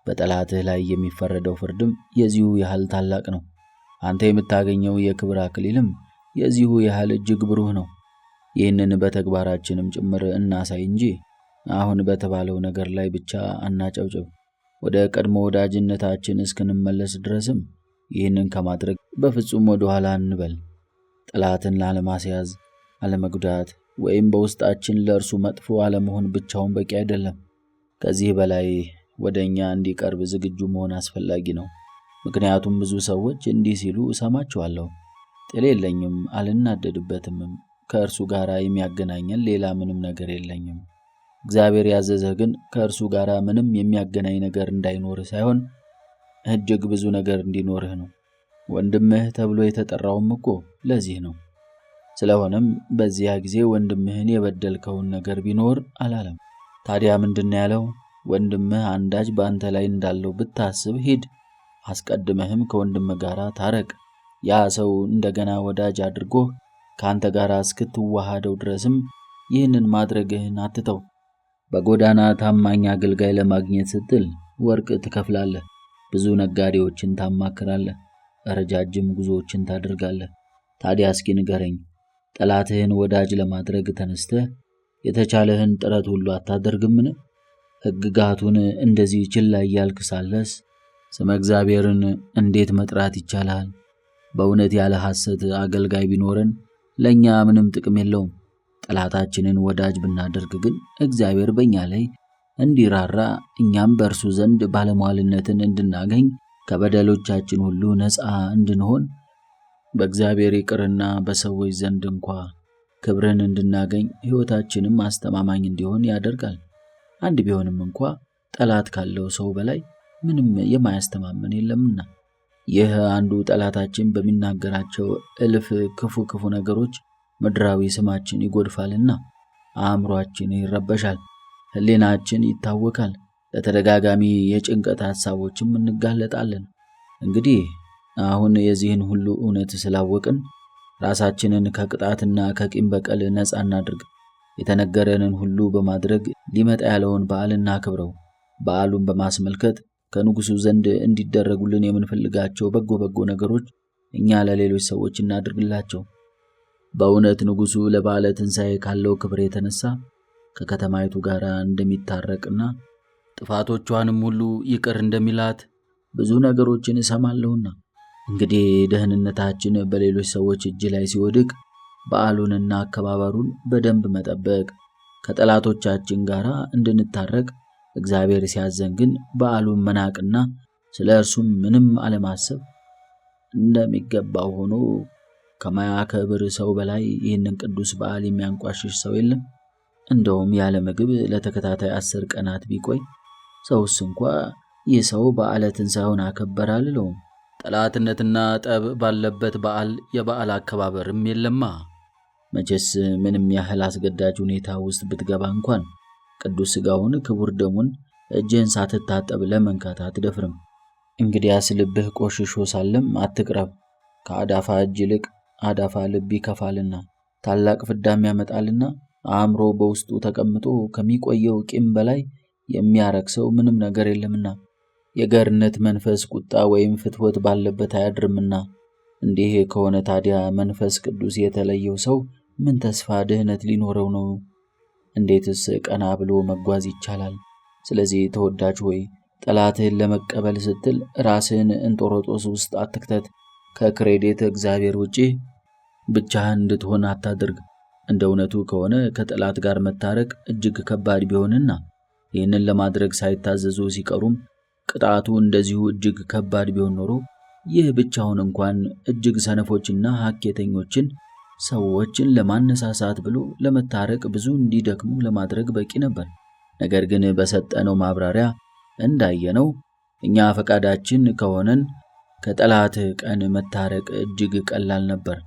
በጠላትህ ላይ የሚፈረደው ፍርድም የዚሁ ያህል ታላቅ ነው። አንተ የምታገኘው የክብር አክሊልም የዚሁ ያህል እጅግ ብሩህ ነው። ይህንን በተግባራችንም ጭምር እናሳይ እንጂ አሁን በተባለው ነገር ላይ ብቻ አናጨብጭብ። ወደ ቀድሞ ወዳጅነታችን እስክንመለስ ድረስም ይህንን ከማድረግ በፍጹም ወደ ኋላ እንበል። ጠላትን ላለማስያዝ፣ አለመጉዳት ወይም በውስጣችን ለእርሱ መጥፎ አለመሆን ብቻውን በቂ አይደለም። ከዚህ በላይ ወደ እኛ እንዲቀርብ ዝግጁ መሆን አስፈላጊ ነው። ምክንያቱም ብዙ ሰዎች እንዲህ ሲሉ እሰማቸዋለሁ፣ ጥል የለኝም፣ አልናደድበትምም፣ ከእርሱ ጋር የሚያገናኘን ሌላ ምንም ነገር የለኝም። እግዚአብሔር ያዘዘህ ግን ከእርሱ ጋር ምንም የሚያገናኝ ነገር እንዳይኖርህ ሳይሆን እጅግ ብዙ ነገር እንዲኖርህ ነው። ወንድምህ ተብሎ የተጠራውም እኮ ለዚህ ነው። ስለሆነም በዚያ ጊዜ ወንድምህን የበደልከውን ነገር ቢኖር አላለም። ታዲያ ምንድን ያለው? ወንድምህ አንዳች በአንተ ላይ እንዳለው ብታስብ ሂድ፣ አስቀድመህም ከወንድምህ ጋር ታረቅ። ያ ሰው እንደገና ወዳጅ አድርጎህ ከአንተ ጋር እስክትዋሃደው ድረስም ይህንን ማድረግህን አትተው። በጎዳና ታማኝ አገልጋይ ለማግኘት ስትል ወርቅ ትከፍላለህ፣ ብዙ ነጋዴዎችን ታማክራለህ፣ ረጃጅም ጉዞዎችን ታደርጋለህ። ታዲያ እስኪ ንገረኝ፣ ጠላትህን ወዳጅ ለማድረግ ተነስተህ የተቻለህን ጥረት ሁሉ አታደርግምን? ሕግጋቱን እንደዚህ ችላ እያልክ ሳለስ ስመ እግዚአብሔርን እንዴት መጥራት ይቻላል? በእውነት ያለ ሐሰት አገልጋይ ቢኖረን ለእኛ ምንም ጥቅም የለውም። ጠላታችንን ወዳጅ ብናደርግ ግን እግዚአብሔር በእኛ ላይ እንዲራራ፣ እኛም በእርሱ ዘንድ ባለሟልነትን እንድናገኝ፣ ከበደሎቻችን ሁሉ ነፃ እንድንሆን፣ በእግዚአብሔር ይቅርና በሰዎች ዘንድ እንኳ ክብርን እንድናገኝ፣ ሕይወታችንም አስተማማኝ እንዲሆን ያደርጋል። አንድ ቢሆንም እንኳ ጠላት ካለው ሰው በላይ ምንም የማያስተማመን የለምና። ይህ አንዱ ጠላታችን በሚናገራቸው እልፍ ክፉ ነገሮች ምድራዊ ስማችን ይጎድፋልና አእምሮአችን ይረበሻል፣ ሕሊናችን ይታወካል፣ ለተደጋጋሚ የጭንቀት ሐሳቦችም እንጋለጣለን። እንግዲህ አሁን የዚህን ሁሉ እውነት ስላወቅን ራሳችንን ከቅጣትና ከቂም በቀል ነፃ እናድርግ። የተነገረንን ሁሉ በማድረግ ሊመጣ ያለውን በዓል እናክብረው። በዓሉን በማስመልከት ከንጉሡ ዘንድ እንዲደረጉልን የምንፈልጋቸው በጎ ነገሮች እኛ ለሌሎች ሰዎች እናድርግላቸው። በእውነት ንጉሡ ለበዓለ ትንሣኤ ካለው ክብር የተነሳ ከከተማይቱ ጋር እንደሚታረቅና ጥፋቶቿንም ሁሉ ይቅር እንደሚላት ብዙ ነገሮችን እሰማለሁና፣ እንግዲህ ደህንነታችን በሌሎች ሰዎች እጅ ላይ ሲወድቅ በዓሉንና አከባበሩን በደንብ መጠበቅ፣ ከጠላቶቻችን ጋር እንድንታረቅ እግዚአብሔር ሲያዘን ግን በዓሉን መናቅና ስለ እርሱም ምንም አለማሰብ እንደሚገባው ሆኖ ከማያከብር ሰው በላይ ይህንን ቅዱስ በዓል የሚያንቋሽሽ ሰው የለም። እንደውም ያለ ምግብ ለተከታታይ 10 ቀናት ቢቆይ ሰውስ እንኳ ይህ ሰው በዓለ ትንሣኤውን አከበረ አልለውም። ጠላትነትና ጠብ ባለበት በዓል የበዓል አከባበርም የለማ። መቼስ ምንም ያህል አስገዳጅ ሁኔታ ውስጥ ብትገባ እንኳን ቅዱስ ሥጋውን ክቡር ደሙን እጅህን ሳትታጠብ ለመንካት አትደፍርም። እንግዲያስ ልብህ ቆሽሾ ሳለም አትቅረብ። ከአዳፋ እጅ ይልቅ አዳፋ ልብ ይከፋልና ታላቅ ፍዳም ያመጣልና አእምሮ በውስጡ ተቀምጦ ከሚቆየው ቂም በላይ የሚያረክሰው ምንም ነገር የለምና የገርነት መንፈስ ቁጣ ወይም ፍትወት ባለበት አያድርምና። እንዲህ ከሆነ ታዲያ መንፈስ ቅዱስ የተለየው ሰው ምን ተስፋ ድህነት ሊኖረው ነው? እንዴትስ ቀና ብሎ መጓዝ ይቻላል? ስለዚህ ተወዳጅ ሆይ ጠላትህን ለመቀበል ስትል ራስህን እንጦሮጦስ ውስጥ አትክተት። ከክሬዴት እግዚአብሔር ውጪ ብቻህን እንድትሆን አታድርግ። እንደ እውነቱ ከሆነ ከጠላት ጋር መታረቅ እጅግ ከባድ ቢሆንና ይህንን ለማድረግ ሳይታዘዙ ሲቀሩም ቅጣቱ እንደዚሁ እጅግ ከባድ ቢሆን ኖሮ ይህ ብቻውን እንኳን እጅግ ሰነፎችና ሐኬተኞችን ሰዎችን ለማነሳሳት ብሎ ለመታረቅ ብዙ እንዲደክሙ ለማድረግ በቂ ነበር። ነገር ግን በሰጠነው ማብራሪያ እንዳየነው እኛ ፈቃዳችን ከሆነን ከጠላት ቀን መታረቅ እጅግ ቀላል ነበር።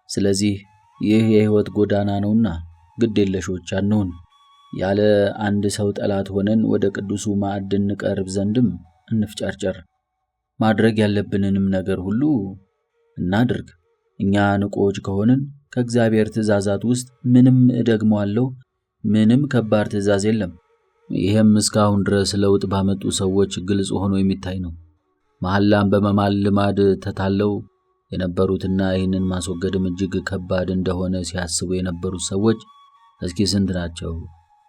ስለዚህ ይህ የሕይወት ጎዳና ነውና ግድ የለሾች አንሁን። ያለ አንድ ሰው ጠላት ሆነን ወደ ቅዱሱ ማዕድ እንቀርብ ዘንድም እንፍጨርጨር። ማድረግ ያለብንንም ነገር ሁሉ እናድርግ። እኛ ንቆች ከሆንን ከእግዚአብሔር ትእዛዛት ውስጥ ምንም ከባድ ትእዛዝ የለም። ይህም እስካሁን ድረስ ለውጥ ባመጡ ሰዎች ግልጽ ሆኖ የሚታይ ነው። መሐላን በመማል ልማድ ተታለው የነበሩትና ይህንን ማስወገድም እጅግ ከባድ እንደሆነ ሲያስቡ የነበሩት ሰዎች እስኪ ስንት ናቸው?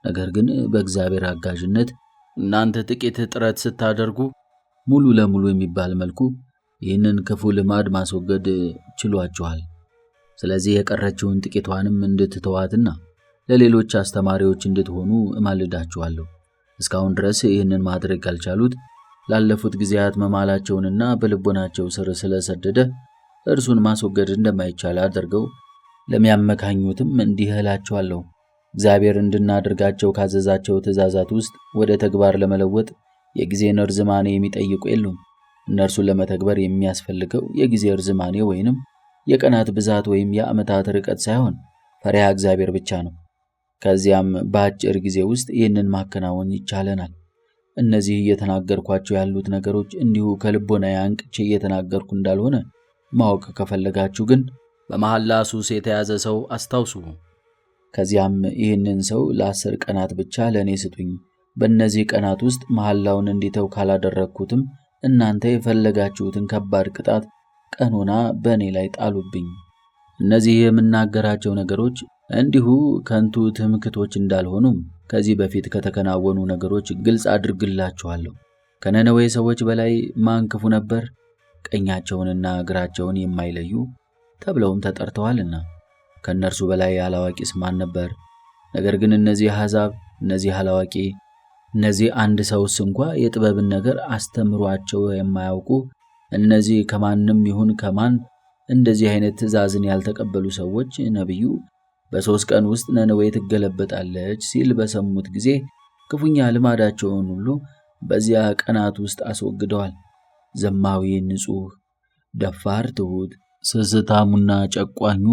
ነገር ግን በእግዚአብሔር አጋዥነት እናንተ ጥቂት ጥረት ስታደርጉ ሙሉ ለሙሉ የሚባል መልኩ ይህንን ክፉ ልማድ ማስወገድ ችሏችኋል። ስለዚህ የቀረችውን ጥቂቷንም እንድትተዋትና ለሌሎች አስተማሪዎች እንድትሆኑ እማልዳችኋለሁ። እስካሁን ድረስ ይህንን ማድረግ ካልቻሉት ላለፉት ጊዜያት መማላቸውንና በልቦናቸው ስር ስለሰደደ እርሱን ማስወገድ እንደማይቻል አድርገው ለሚያመካኙትም እንዲህ እላቸዋለሁ። እግዚአብሔር እንድናደርጋቸው ካዘዛቸው ትእዛዛት ውስጥ ወደ ተግባር ለመለወጥ የጊዜን ርዝማኔ የሚጠይቁ የሉም። እነርሱን ለመተግበር የሚያስፈልገው የጊዜ ርዝማኔ ወይንም የቀናት ብዛት ወይም የዓመታት ርቀት ሳይሆን ፈሪሃ እግዚአብሔር ብቻ ነው። ከዚያም በአጭር ጊዜ ውስጥ ይህንን ማከናወን ይቻለናል። እነዚህ እየተናገርኳቸው ያሉት ነገሮች እንዲሁ ከልቦናዬ አንቅቼ እየተናገርኩ እንዳልሆነ ማወቅ ከፈለጋችሁ ግን በመሐላ ሱስ የተያዘ ሰው አስታውሱ። ከዚያም ይህንን ሰው ለ10 ቀናት ብቻ ለእኔ ስጡኝ። በእነዚህ ቀናት ውስጥ መሐላውን እንዲተው ካላደረግኩትም እናንተ የፈለጋችሁትን ከባድ ቅጣት ቀኖና በእኔ ላይ ጣሉብኝ። እነዚህ የምናገራቸው ነገሮች እንዲሁ ከንቱ ትምክቶች እንዳልሆኑም ከዚህ በፊት ከተከናወኑ ነገሮች ግልጽ አድርግላችኋለሁ። ከነነዌ ሰዎች በላይ ማን ክፉ ነበር? ቀኛቸውንና እግራቸውን የማይለዩ ተብለውም ተጠርተዋልና። ከእነርሱ በላይ አላዋቂስ ማን ነበር? ነገር ግን እነዚህ አሕዛብ፣ እነዚህ አላዋቂ፣ እነዚህ አንድ ሰውስ እንኳ የጥበብን ነገር አስተምሯቸው የማያውቁ እነዚህ ከማንም ይሁን ከማን እንደዚህ አይነት ትእዛዝን ያልተቀበሉ ሰዎች ነቢዩ በ3 ቀን ውስጥ ነነዌ ትገለበጣለች ሲል በሰሙት ጊዜ ክፉኛ ልማዳቸውን ሁሉ በዚያ ቀናት ውስጥ አስወግደዋል። ዘማዊ ንጹሕ፣ ደፋር ትሑት፣ ስስታሙና ጨቋኙ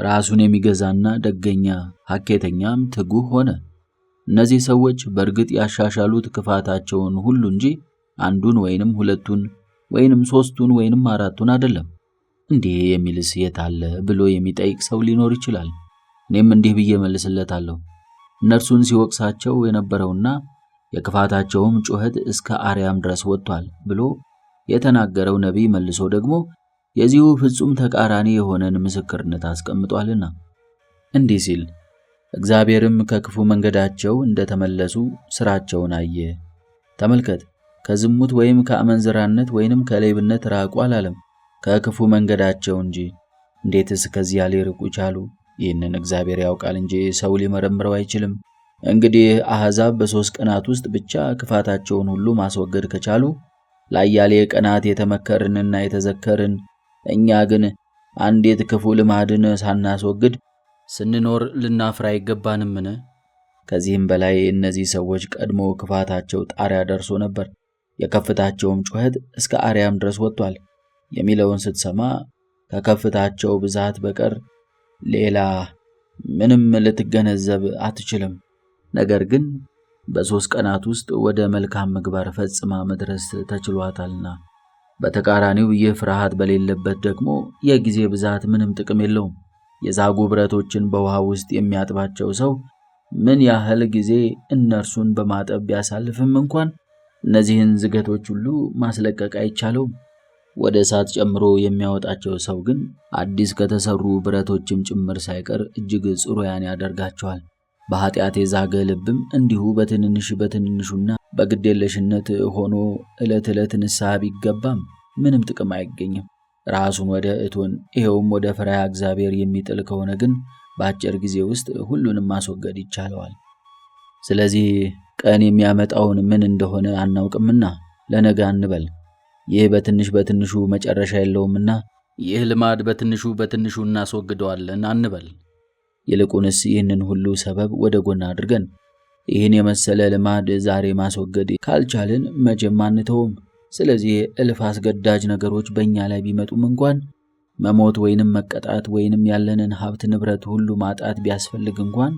ራሱን የሚገዛና ደገኛ ሐኬተኛም ትጉህ ሆነ። እነዚህ ሰዎች በእርግጥ ያሻሻሉት ክፋታቸውን ሁሉ እንጂ አንዱን ወይንም 2ቱን ወይንም 3ቱን ወይንም 4ቱን አይደለም። እንዲህ የሚልስ የት አለ ብሎ የሚጠይቅ ሰው ሊኖር ይችላል። እኔም እንዲህ ብዬ መልስለታለሁ። እነርሱን ሲወቅሳቸው የነበረውና የክፋታቸውም ጩኸት እስከ አርያም ድረስ ወጥቷል ብሎ የተናገረው ነቢይ መልሶ ደግሞ የዚሁ ፍጹም ተቃራኒ የሆነን ምስክርነት አስቀምጧልና እንዲህ ሲል፣ እግዚአብሔርም ከክፉ መንገዳቸው እንደተመለሱ ሥራቸውን አየ። ተመልከት፣ ከዝሙት ወይም ከአመንዝራነት ወይንም ከሌብነት ራቁ አላለም፣ ከክፉ መንገዳቸው እንጂ። እንዴትስ ከዚያ ሊርቁ ቻሉ? ይህንን እግዚአብሔር ያውቃል እንጂ ሰው ሊመረምረው አይችልም። እንግዲህ አሕዛብ በ3 ቀናት ውስጥ ብቻ ክፋታቸውን ሁሉ ማስወገድ ከቻሉ ለአያሌ ቀናት የተመከርንና የተዘከርን እኛ ግን አንዴት ክፉ ልማድን ሳናስወግድ ስንኖር ልናፍር አይገባንምን? ከዚህም በላይ እነዚህ ሰዎች ቀድሞ ክፋታቸው ጣሪያ ደርሶ ነበር፣ የከፍታቸውም ጩኸት እስከ አርያም ድረስ ወጥቷል የሚለውን ስትሰማ ከከፍታቸው ብዛት በቀር ሌላ ምንም ልትገነዘብ አትችልም። ነገር ግን በ3 ቀናት ውስጥ ወደ መልካም ምግባር ፈጽማ መድረስ ተችሏታልና። በተቃራኒው ይህ ፍርሃት በሌለበት ደግሞ የጊዜ ብዛት ምንም ጥቅም የለውም። የዛጉ ብረቶችን በውሃ ውስጥ የሚያጥባቸው ሰው ምን ያህል ጊዜ እነርሱን በማጠብ ቢያሳልፍም እንኳን እነዚህን ዝገቶች ሁሉ ማስለቀቅ አይቻለውም። ወደ እሳት ጨምሮ የሚያወጣቸው ሰው ግን አዲስ ከተሰሩ ብረቶችም ጭምር ሳይቀር እጅግ ጽሩያን ያደርጋቸዋል። በኃጢአት የዛገ ልብም እንዲሁ በትንሹና በግዴለሽነት ሆኖ ዕለት ዕለት ንስሐ ቢገባም ምንም ጥቅም አይገኝም። ራሱን ወደ እቶን ይኸውም ወደ ፈሪሃ እግዚአብሔር የሚጥል ከሆነ ግን በአጭር ጊዜ ውስጥ ሁሉንም ማስወገድ ይቻለዋል። ስለዚህ ቀን የሚያመጣውን ምን እንደሆነ አናውቅምና ለነገ አንበል። ይህ በትንሹ መጨረሻ የለውምና ይህ ልማድ በትንሹ እናስወግደዋለን አንበል። ይልቁንስ ይህንን ሁሉ ሰበብ ወደ ጎን አድርገን ይህን የመሰለ ልማድ ዛሬ ማስወገድ ካልቻልን መቼም አንተውም። ስለዚህ እልፍ አስገዳጅ ነገሮች በእኛ ላይ ቢመጡም እንኳን መሞት ወይንም መቀጣት ወይንም ያለንን ሀብት ንብረት ሁሉ ማጣት ቢያስፈልግ እንኳን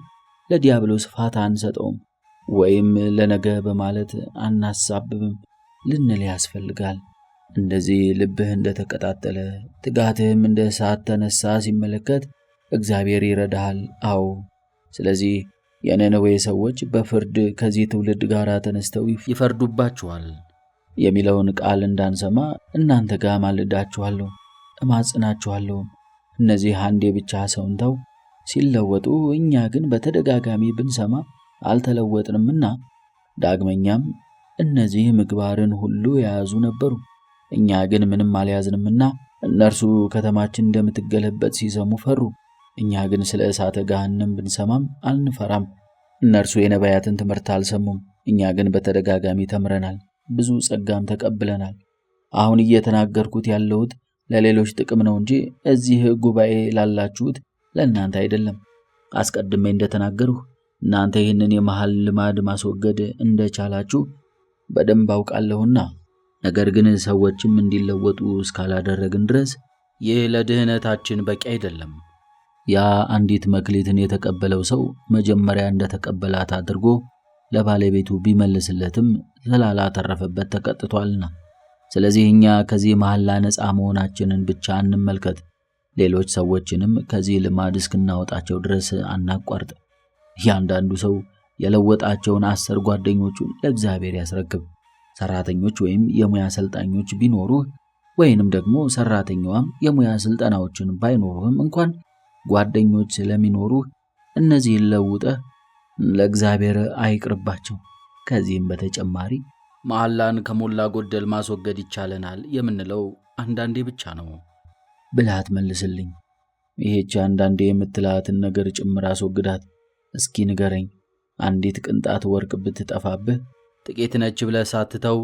ለዲያብሎስ ፋታ አንሰጠውም ወይም ለነገ በማለት አናሳብብም ልንል ያስፈልጋል። እንደዚህ ልብህ እንደተቀጣጠለ ትጋትህም እንደ እሳት ተነሳ ሲመለከት እግዚአብሔር ይረዳሃል። አዎ፣ ስለዚህ የነነዌ ሰዎች በፍርድ ከዚህ ትውልድ ጋር ተነስተው ይፈርዱባችኋል የሚለውን ቃል እንዳንሰማ እናንተ ጋር ማልዳችኋለሁ፣ እማጽናችኋለሁ። እነዚህ አንዴ ብቻ ሰውንተው ሲለወጡ እኛ ግን በተደጋጋሚ ብንሰማ አልተለወጥንምና፣ ዳግመኛም እነዚህ ምግባርን ሁሉ የያዙ ነበሩ፣ እኛ ግን ምንም አልያዝንምና እነርሱ ከተማችን እንደምትገለበጥ ሲሰሙ ፈሩ። እኛ ግን ስለ እሳተ ገሃነም ብንሰማም አልንፈራም። እነርሱ የነቢያትን ትምህርት አልሰሙም፣ እኛ ግን በተደጋጋሚ ተምረናል፣ ብዙ ጸጋም ተቀብለናል። አሁን እየተናገርኩት ያለሁት ለሌሎች ጥቅም ነው እንጂ እዚህ ጉባኤ ላላችሁት ለእናንተ አይደለም። አስቀድሜ እንደተናገርሁ እናንተ ይህንን የመሃል ልማድ ማስወገድ እንደቻላችሁ በደንብ አውቃለሁና፣ ነገር ግን ሰዎችም እንዲለወጡ እስካላደረግን ድረስ ይህ ለድህነታችን በቂ አይደለም። ያ አንዲት መክሊትን የተቀበለው ሰው መጀመሪያ እንደተቀበላት አድርጎ ለባለቤቱ ቢመልስለትም ስላላተረፈበት ተቀጥቷልና፣ ስለዚህ እኛ ከዚህ መሐላ ነፃ መሆናችንን ብቻ እንመልከት። ሌሎች ሰዎችንም ከዚህ ልማድ እስክናወጣቸው ድረስ አናቋርጥ። እያንዳንዱ ሰው የለወጣቸውን 10 ጓደኞቹን ለእግዚአብሔር ያስረክብ። ሰራተኞች ወይም የሙያ ሰልጣኞች ቢኖሩህ ወይንም ደግሞ ሰራተኛዋም የሙያ ስልጠናዎችን ባይኖሩህም እንኳን ጓደኞች ስለሚኖሩህ እነዚህን ለውጠህ ለእግዚአብሔር አይቅርባቸው። ከዚህም በተጨማሪ መሐላን ከሞላ ጎደል ማስወገድ ይቻለናል የምንለው አንዳንዴ ብቻ ነው ብለህ አትመልስልኝ። ይህች አንዳንዴ የምትላትን ነገር ጭምር አስወግዳት። እስኪ ንገረኝ፣ አንዲት ቅንጣት ወርቅ ብትጠፋብህ ጥቂት ነች ብለህ ሳትተው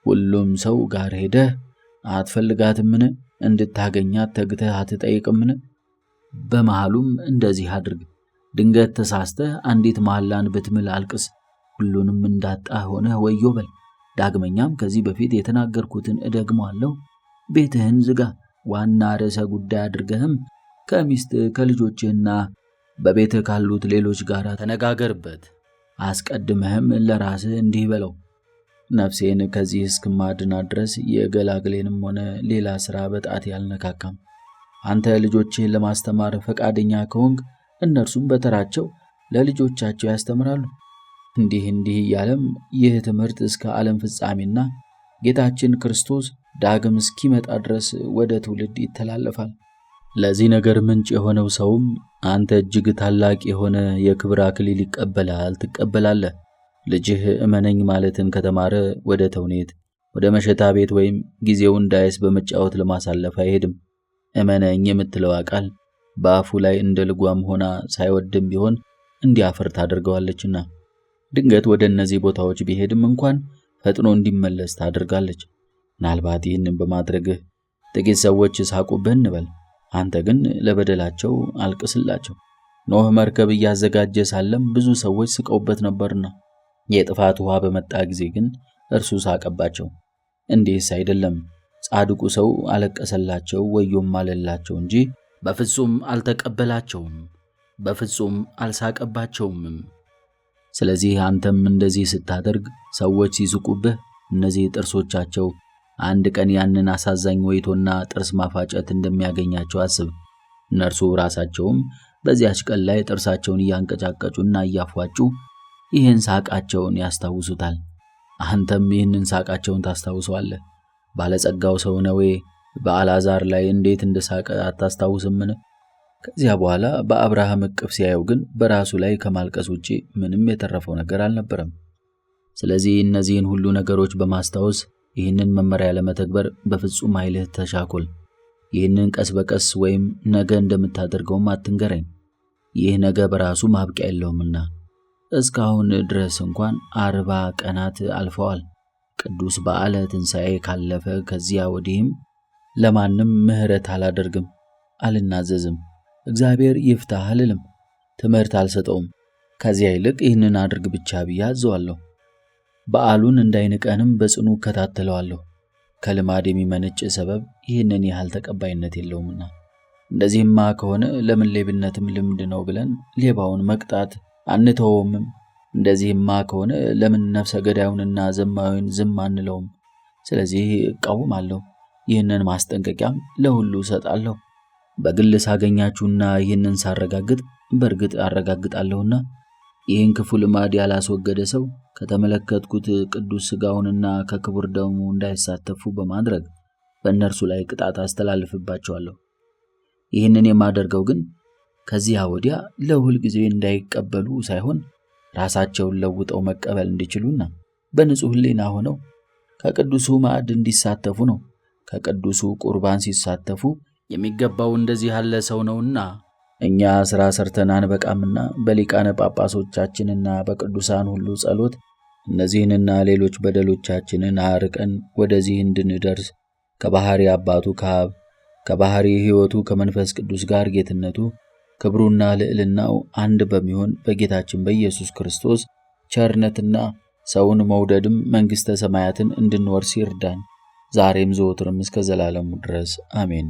ሁሉም ሰው ጋር ሄደህ አትፈልጋትምን? እንድታገኛት ተግተህ አትጠይቅምን? በመሃሉም እንደዚህ አድርግ። ድንገት ተሳስተህ አንዲት መሐላን ብትምል አልቅስ፣ ሁሉንም እንዳጣህ ሆነህ ወዮ በል። ዳግመኛም ከዚህ በፊት የተናገርኩትን እደግመዋለሁ፣ ቤትህን ዝጋ። ዋና ርዕሰ ጉዳይ አድርገህም ከሚስትህ ከልጆችህና በቤትህ ካሉት ሌሎች ጋር ተነጋገርበት። አስቀድመህም ለራስህ እንዲህ በለው፣ ነፍሴን ከዚህ እስክማድናት ድረስ የገላግሌንም ሆነ ሌላ ሥራ በጣቴ አልነካካም። አንተ ልጆችህን ለማስተማር ፈቃደኛ ከሆንክ እነርሱም በተራቸው ለልጆቻቸው ያስተምራሉ። እንዲህ እያለም ይህ ትምህርት እስከ ዓለም ፍጻሜና ጌታችን ክርስቶስ ዳግም እስኪመጣ ድረስ ወደ ትውልድ ይተላለፋል። ለዚህ ነገር ምንጭ የሆነው ሰውም አንተ እጅግ ታላቅ የሆነ የክብር አክሊል ይቀበላል ትቀበላለህ። ልጅህ እመነኝ ማለትን ከተማረ ወደ ተውኔት፣ ወደ መሸታ ቤት ወይም ጊዜው እንዳይስ በመጫወት ለማሳለፍ አይሄድም። እመነኝ የምትለው ቃል በአፉ ላይ እንደ ልጓም ሆና ሳይወድም ቢሆን እንዲያፈር ታደርገዋለችና ድንገት ወደ እነዚህ ቦታዎች ቢሄድም እንኳን ፈጥኖ እንዲመለስ ታደርጋለች። ምናልባት ይህንን በማድረግህ ጥቂት ሰዎች ሳቁብህ እንበል። አንተ ግን ለበደላቸው አልቅስላቸው። ኖህ መርከብ እያዘጋጀ ሳለም ብዙ ሰዎች ስቀውበት ነበርና የጥፋት ውሃ በመጣ ጊዜ ግን እርሱ ሳቀባቸው። እንዲህስ አይደለም፣ ጻድቁ ሰው አለቀሰላቸው ወዮም አለላቸው እንጂ በፍጹም አልተቀበላቸውም፣ በፍጹም አልሳቀባቸውም። ስለዚህ አንተም እንደዚህ ስታደርግ ሰዎች ሲስቁብህ እነዚህ ጥርሶቻቸው አንድ ቀን ያንን አሳዛኝ ወይቶና ጥርስ ማፋጨት እንደሚያገኛቸው አስብ። እነርሱ ራሳቸውም በዚያች ቀን ላይ ጥርሳቸውን እያንቀጫቀጩና እያፏጩ ይህን ሳቃቸውን ያስታውሱታል። አንተም ይህንን ሳቃቸውን ታስታውሰዋለህ። ባለጸጋው ሰው ነዌ በአልዓዛር ላይ እንዴት እንደሳቀ አታስታውስምን? ከዚያ በኋላ በአብርሃም እቅፍ ሲያየው ግን በራሱ ላይ ከማልቀስ ውጪ ምንም የተረፈው ነገር አልነበረም። ስለዚህ እነዚህን ሁሉ ነገሮች በማስታወስ ይህንን መመሪያ ለመተግበር በፍጹም ኃይልህ ተሻኮል። ይህንን ቀስ በቀስ ወይም ነገ እንደምታደርገውም አትንገረኝ። ይህ ነገ በራሱ ማብቂያ የለውምና እስካሁን ድረስ እንኳን 40 ቀናት አልፈዋል። ቅዱስ በዓለ ትንሣኤ ካለፈ ከዚያ ወዲህም ለማንም ምሕረት አላደርግም፣ አልናዘዝም፣ እግዚአብሔር ይፍታህ አልልም፣ ትምህርት አልሰጠውም። ከዚያ ይልቅ ይህንን አድርግ ብቻ ብዬ አዘዋለሁ። በዓሉን እንዳይንቀንም በጽኑ እከታተለዋለሁ። ከልማድ የሚመነጭ ሰበብ ይህንን ያህል ተቀባይነት የለውምና። እንደዚህማ ከሆነ ለምን ሌብነትም ልምድ ነው ብለን ሌባውን መቅጣት አንተወውምም? እንደዚህማ ከሆነ ለምን ነፍሰ ገዳዩንና ዘማዊውን ዝም አንለውም? ስለዚህ እቃወማለሁ። ይህንን ማስጠንቀቂያም ለሁሉ እሰጣለሁ። በግል ሳገኛችሁና ይህንን ሳረጋግጥ በእርግጥ አረጋግጣለሁና ይህን ክፉ ልማድ ያላስወገደ ሰው ከተመለከትኩት ቅዱስ ሥጋውንና ከክቡር ደሙ እንዳይሳተፉ በማድረግ በእነርሱ ላይ ቅጣት አስተላልፍባቸዋለሁ። ይህንን የማደርገው ግን ከዚያ ወዲያ ለሁል ጊዜ እንዳይቀበሉ ሳይሆን ራሳቸውን ለውጠው መቀበል እንዲችሉና በንጹሕ ሕሊና ሆነው ከቅዱሱ ማዕድ እንዲሳተፉ ነው። ከቅዱሱ ቁርባን ሲሳተፉ የሚገባው እንደዚህ ያለ ሰው ነውና እኛ ሥራ ሰርተን አንበቃምና በሊቃነ ጳጳሶቻችንና በቅዱሳን ሁሉ ጸሎት እነዚህንና ሌሎች በደሎቻችንን አርቀን ወደዚህ እንድንደርስ ከባሕሪ አባቱ ከአብ ከባሕሪ ሕይወቱ ከመንፈስ ቅዱስ ጋር ጌትነቱ ክብሩና ልዕልናው አንድ በሚሆን በጌታችን በኢየሱስ ክርስቶስ ቸርነትና ሰውን መውደድም መንግሥተ ሰማያትን እንድንወርስ ይርዳን፣ ዛሬም ዘወትርም እስከ ዘላለሙ ድረስ አሜን።